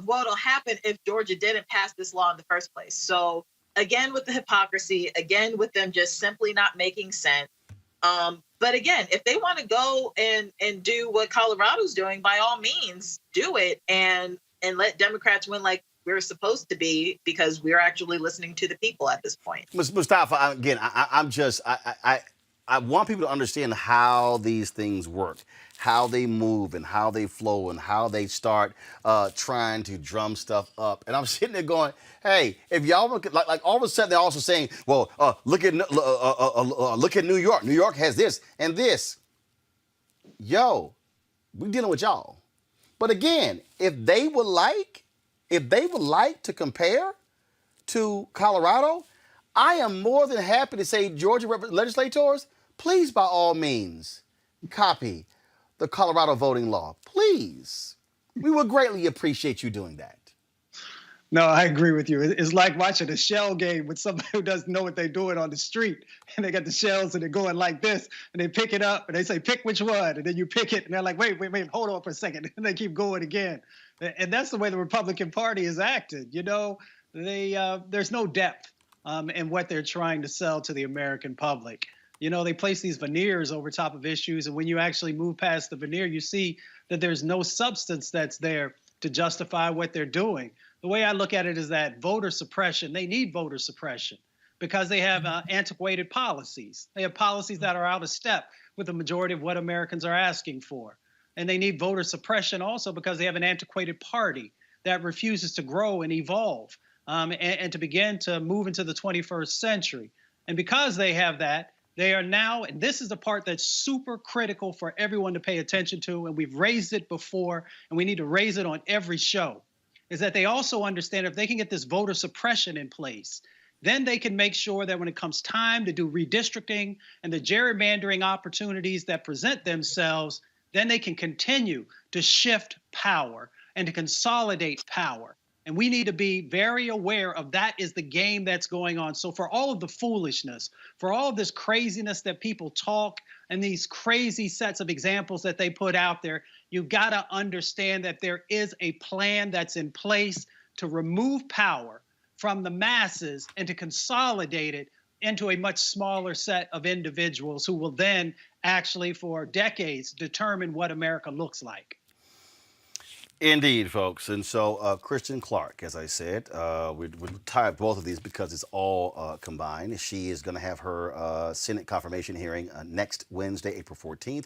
what'll happen if Georgia didn't pass this law in the first place. So again, with the hypocrisy, again, with them just simply not making sense. But again, if they want to go and do what Colorado's doing, by all means, do it and let Democrats win like we're supposed to be, because we're actually listening to the people at this point. Mustafa, again, I want people to understand how these things work, how they move and how they flow and how they start trying to drum stuff up. And I'm sitting there going, hey, if y'all look at, like all of a sudden they're also saying, well, look at New York. New York has this and this. Yo, we're dealing with y'all. But again, if they would like to compare to Colorado, I am more than happy to say, Georgia legislators, please, by all means, copy the Colorado voting law. Please. We would greatly appreciate you doing that. No, I agree with you. It's like watching a shell game with somebody who doesn't know what they're doing on the street. And they got the shells and they're going like this. And they pick it up and they say, pick which one. And then you pick it and they're like, wait, hold on for a second. And they keep going again. And that's the way the Republican Party is acted. There's no depth in what they're trying to sell to the American public. They place these veneers over top of issues. And when you actually move past the veneer, you see that there's no substance that's there to justify what they're doing. The way I look at it is that voter suppression, they need voter suppression because they have antiquated policies. They have policies that are out of step with the majority of what Americans are asking for. And they need voter suppression also because they have an antiquated party that refuses to grow and evolve and to begin to move into the 21st century. And because they have that, they are now, and this is the part that's super critical for everyone to pay attention to, and we've raised it before, and we need to raise it on every show, is that they also understand if they can get this voter suppression in place, then they can make sure that when it comes time to do redistricting and the gerrymandering opportunities that present themselves, then they can continue to shift power and to consolidate power. And we need to be very aware of that is the game that's going on. So for all of the foolishness, for all of this craziness that people talk and these crazy sets of examples that they put out there, you've got to understand that there is a plan that's in place to remove power from the masses and to consolidate it into a much smaller set of individuals who will then actually for decades determine what America looks like. Indeed, folks. And so Kristen Clarke, as I said, we tie up both of these because it's all combined. She is going to have her Senate confirmation hearing next Wednesday, April 14th.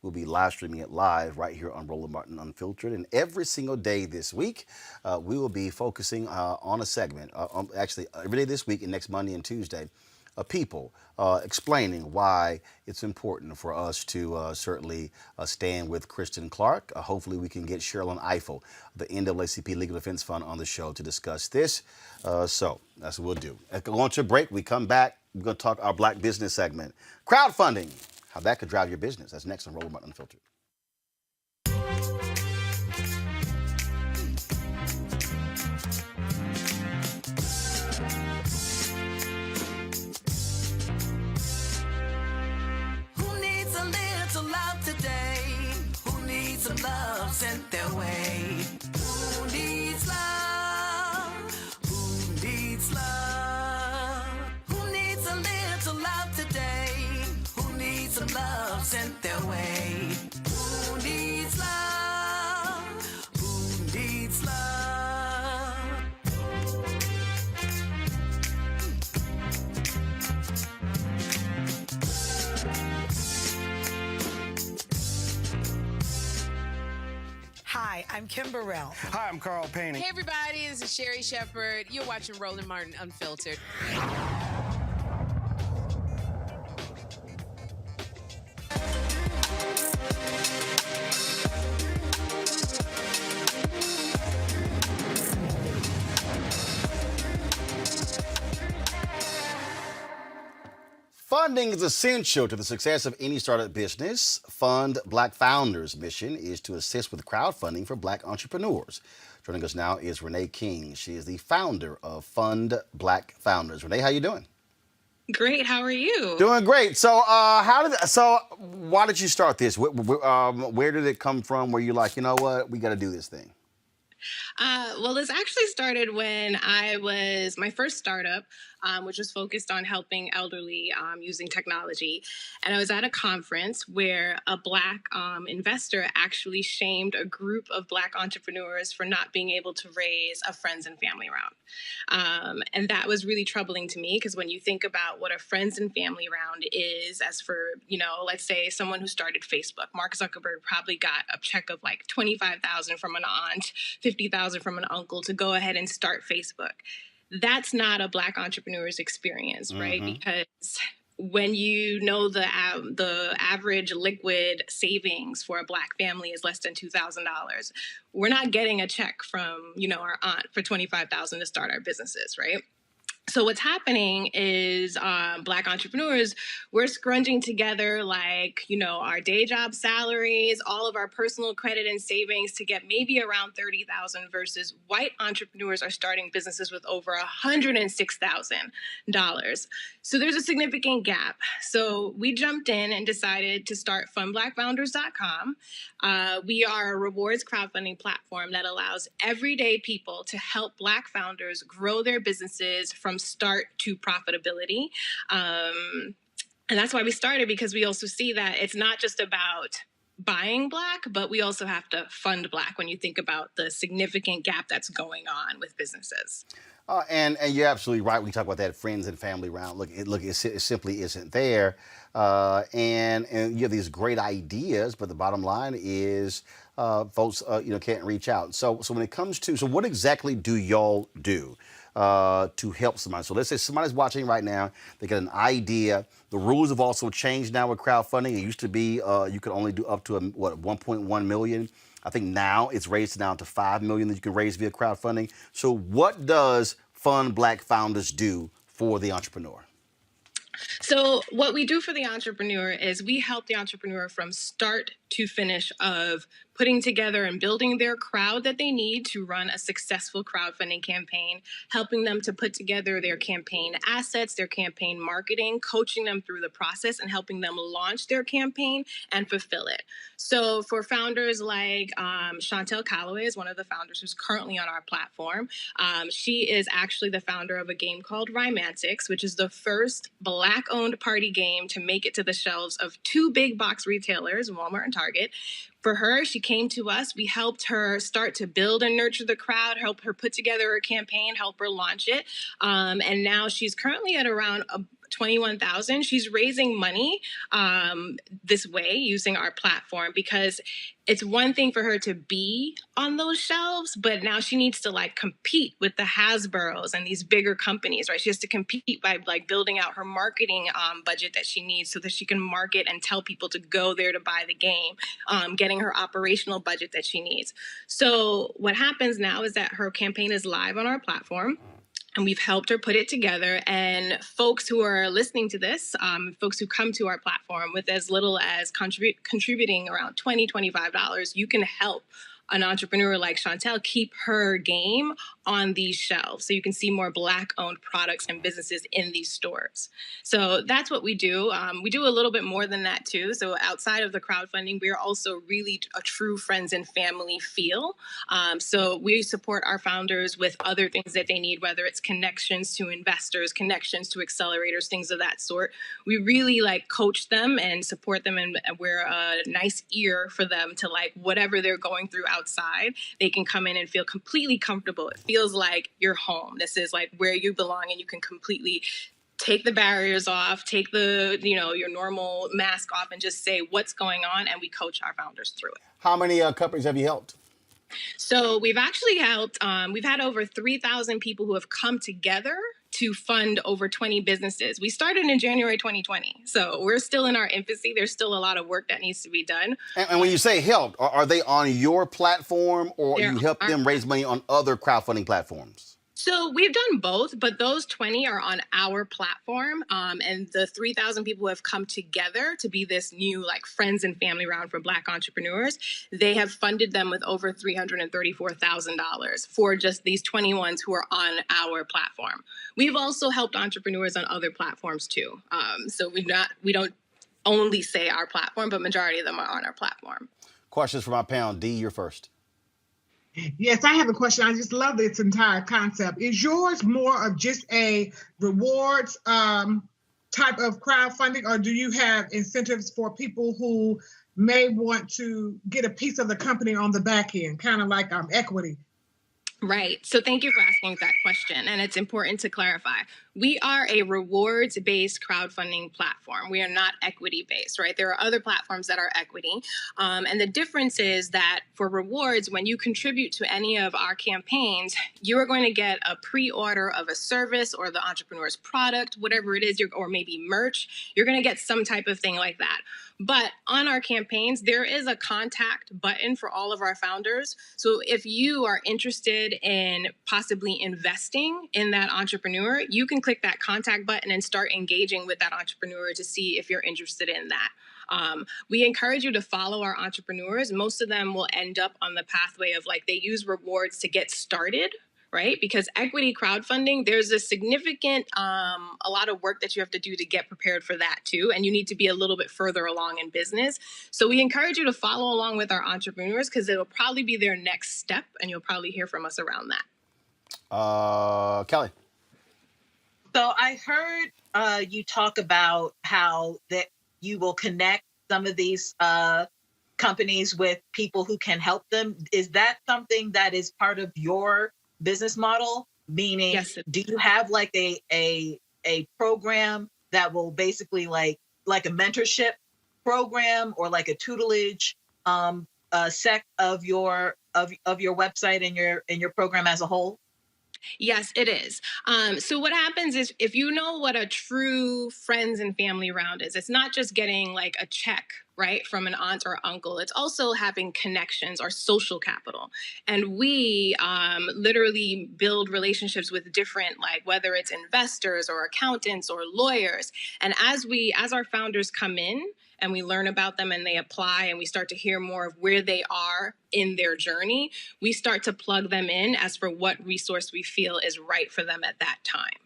We'll be live streaming it live right here on Roland Martin Unfiltered. And every single day this week, we will be focusing on a segment, actually every day this week and next Monday and Tuesday, people explaining why it's important for us to certainly stand with Kristen Clarke. Hopefully we can get Sherilyn Ifill, the NAACP Legal Defense Fund, on the show to discuss this. So that's what we'll do. Go on to a break. We come back. We're going to talk our Black business segment. Crowdfunding, how that could drive your business. That's next on Roland Martin Unfiltered. Some love sent their way. Who needs love? Who needs love? Who needs a little love today? Who needs some love sent their way? Who needs love? Who needs love? Hi, I'm Kim Burrell. Hi, I'm Carl Payne. Hey, everybody, this is Sherry Shepherd. You're watching Roland Martin Unfiltered. Funding is essential to the success of any startup business. Fund Black Founders' mission is to assist with crowdfunding for Black entrepreneurs. Joining us now is Renee King. She is the founder of Fund Black Founders. Renee, how you doing? Great. How are you? Doing great. So, why did you start this? Where did it come from? Where you like, you know what, we got to do this thing? Well, this actually started when my first startup, which was focused on helping elderly using technology. And I was at a conference where a Black investor actually shamed a group of Black entrepreneurs for not being able to raise a friends and family round. And that was really troubling to me because when you think about what a friends and family round is, as for, let's say someone who started Facebook, Mark Zuckerberg probably got a check of like $25,000 from an aunt, $50,000 from an uncle to go ahead and start Facebook. That's not a Black entrepreneur's experience, right? Because when you know the average liquid savings for a Black family is less than $2,000, we're not getting a check from, our aunt for $25,000 to start our businesses, right? So what's happening is Black entrepreneurs, we're scrunching together our day job salaries, all of our personal credit and savings to get maybe around $30,000 versus white entrepreneurs are starting businesses with over $106,000. So there's a significant gap. So we jumped in and decided to start fundblackfounders.com. We are a rewards crowdfunding platform that allows everyday people to help Black founders grow their businesses from start to profitability. And that's why we started, because we also see that it's not just about buying Black, but we also have to fund Black when you think about the significant gap that's going on with businesses. And you're absolutely right when you talk about that friends and family round. It simply isn't there. And you have these great ideas, but the bottom line is folks can't reach out. So when it comes to, what exactly do y'all do to help somebody? So let's say somebody's watching right now, they get an idea. The rules have also changed now with crowdfunding. It used to be you could only do up to 1.1 million. I think now it's raised down to 5 million that you can raise via crowdfunding. So what does Fund Black Founders do for the entrepreneur? So what we do for the entrepreneur is we help the entrepreneur from start to finish of putting together and building their crowd that they need to run a successful crowdfunding campaign, helping them to put together their campaign assets, their campaign marketing, coaching them through the process, and helping them launch their campaign and fulfill it. So for founders like Chantel Calloway is one of the founders who's currently on our platform. She is actually the founder of a game called Rhymantics, which is the first Black-owned party game to make it to the shelves of 2 big box retailers, Walmart and Target. For her, she came to us. We helped her start to build and nurture the crowd, help her put together a campaign, help her launch it. And now she's currently at around 21,000. She's raising money this way using our platform because it's one thing for her to be on those shelves, but now she needs to like compete with the Hasbros and these bigger companies, right? She has to compete by like building out her marketing budget that she needs so that she can market and tell people to go there to buy the game, getting her operational budget that she needs. So what happens now is that her campaign is live on our platform. And we've helped her put it together. And folks who are listening to this, folks who come to our platform with as little as contributing around $20, $25, you can help an entrepreneur like Chantel keep her game on these shelves. So you can see more Black-owned products and businesses in these stores. So that's what we do. We do a little bit more than that too. So outside of the crowdfunding, we are also really a true friends and family feel. So we support our founders with other things that they need, whether it's connections to investors, connections to accelerators, things of that sort. We really like coach them and support them, and we're a nice ear for them to like whatever they're going through outside, they can come in and feel completely comfortable. It feels like you're home. This is like where you belong, and you can completely take the barriers off, take the, your normal mask off, and just say what's going on, and we coach our founders through it. How many companies have you helped? So we've actually helped, we've had over 3,000 people who have come together to fund over 20 businesses. We started in January 2020, so we're still in our infancy. There's still a lot of work that needs to be done. And when you say help, are they on your platform, or you help them raise money on other crowdfunding platforms? So we've done both, but those 20 are on our platform. And the 3,000 people who have come together to be this new like friends and family round for Black entrepreneurs, they have funded them with over $334,000 for just these 21s who are on our platform. We've also helped entrepreneurs on other platforms too. So we don't only say our platform, but majority of them are on our platform. Questions for my panel. D, you're first. Yes, I have a question. I just love this entire concept. Is yours more of just a rewards type of crowdfunding, or do you have incentives for people who may want to get a piece of the company on the back end, kind of like equity? Right. So thank you for asking that question. And it's important to clarify. We are a rewards-based crowdfunding platform. We are not equity-based, right? There are other platforms that are equity. And the difference is that for rewards, when you contribute to any of our campaigns, you are going to get a pre-order of a service or the entrepreneur's product, whatever it is, or maybe merch. You're going to get some type of thing like that. But on our campaigns, there is a contact button for all of our founders. So if you are interested in possibly investing in that entrepreneur, you can click that contact button and start engaging with that entrepreneur to see if you're interested in that. We encourage you to follow our entrepreneurs. Most of them will end up on the pathway of like they use rewards to get started, right? Because equity crowdfunding, there's a significant, a lot of work that you have to do to get prepared for that too. And you need to be a little bit further along in business. So we encourage you to follow along with our entrepreneurs because it'll probably be their next step, and you'll probably hear from us around that. Kelly. So I heard you talk about how that you will connect some of these companies with people who can help them. Is that something that is part of your business model? Meaning, yes. Do you have like a program that will basically like a mentorship program or like a tutelage sect of your website and your program as a whole? Yes, it is. So what happens is if you know what a true friends and family round is, it's not just getting like a check, right, from an aunt or uncle. It's also having connections or social capital. And we literally build relationships with different, like whether it's investors or accountants or lawyers. And as our founders come in and we learn about them and they apply and we start to hear more of where they are in their journey, we start to plug them in as for what resource we feel is right for them at that time.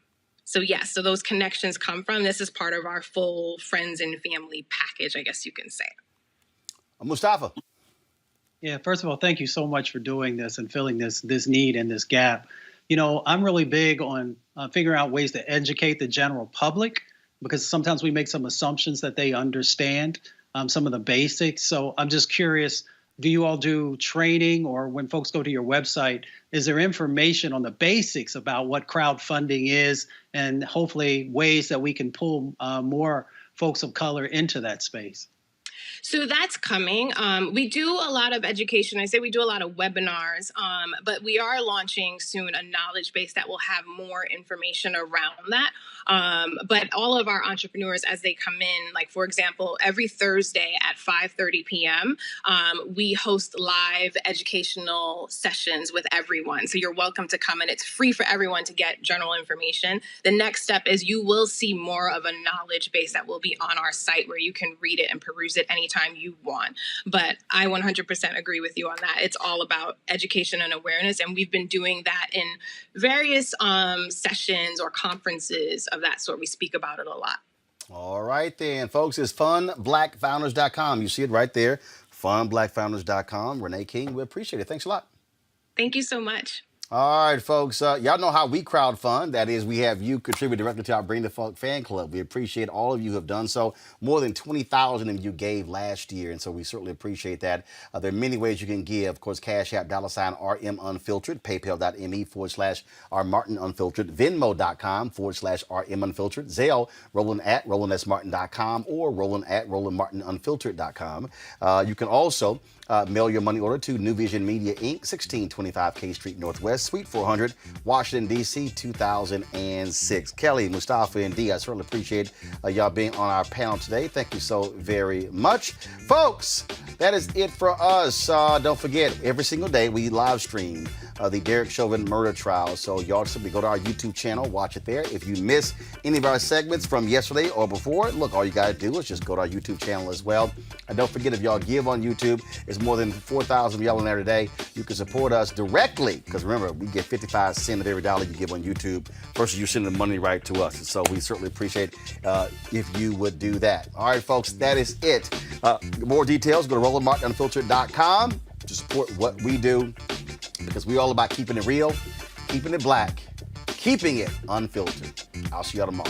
So yes, so those connections come from, this is part of our full friends and family package, I guess you can say. Mustafa. Yeah, first of all, thank you so much for doing this and filling this need and this gap. You know, I'm really big on figuring out ways to educate the general public, because sometimes we make some assumptions that they understand some of the basics. So I'm just curious, do you all do training, or when folks go to your website, is there information on the basics about what crowdfunding is and hopefully ways that we can pull more folks of color into that space? So that's coming. We do a lot of education. I say we do a lot of webinars, but we are launching soon a knowledge base that will have more information around that. But all of our entrepreneurs, as they come in, like, for example, every Thursday at 5:30 p.m., we host live educational sessions with everyone. So you're welcome to come in. It's free for everyone to get general information. The next step is you will see more of a knowledge base that will be on our site where you can read it and peruse it anytime you want. But I 100% agree with you on that. It's all about education and awareness. And we've been doing that in various sessions or conferences of that sort. We speak about it a lot. All right, then, folks, it's funblackfounders.com. You see it right there, funblackfounders.com. Renee King, we appreciate it. Thanks a lot. Thank you so much. All right, folks, y'all know how we crowdfund. That is, we have you contribute directly to our Bring the Funk fan club. We appreciate all of you who have done so. More than 20,000 of you gave last year, and so we certainly appreciate that. There are many ways you can give. Of course, Cash App, $RM Unfiltered, PayPal.me/R Martin Unfiltered, Venmo.com/RM Unfiltered, Zelle, Roland@RolandSMartin.com, or Roland@RolandMartinUnfiltered.com. You can also mail your money order to New Vision Media, Inc., 1625 K Street Northwest, Suite 400, Washington, D.C., 2006. Kelly, Mustafa, and Dee, I certainly appreciate y'all being on our panel today. Thank you so very much. Folks, that is it for us. Don't forget, every single day we live stream the Derek Chauvin murder trial. So y'all simply go to our YouTube channel, watch it there. If you miss any of our segments from yesterday or before, look, all you got to do is just go to our YouTube channel as well. And don't forget, if y'all give on YouTube, it's more than 4,000 of y'all in there today. You can support us directly, because remember, we get 55 cents of every dollar you give on YouTube versus you sending the money right to us. And so we certainly appreciate if you would do that. All right, folks, that is it. More details, go to RolandMartinUnfiltered.com to support what we do, because we're all about keeping it real, keeping it black, keeping it unfiltered. I'll see y'all tomorrow.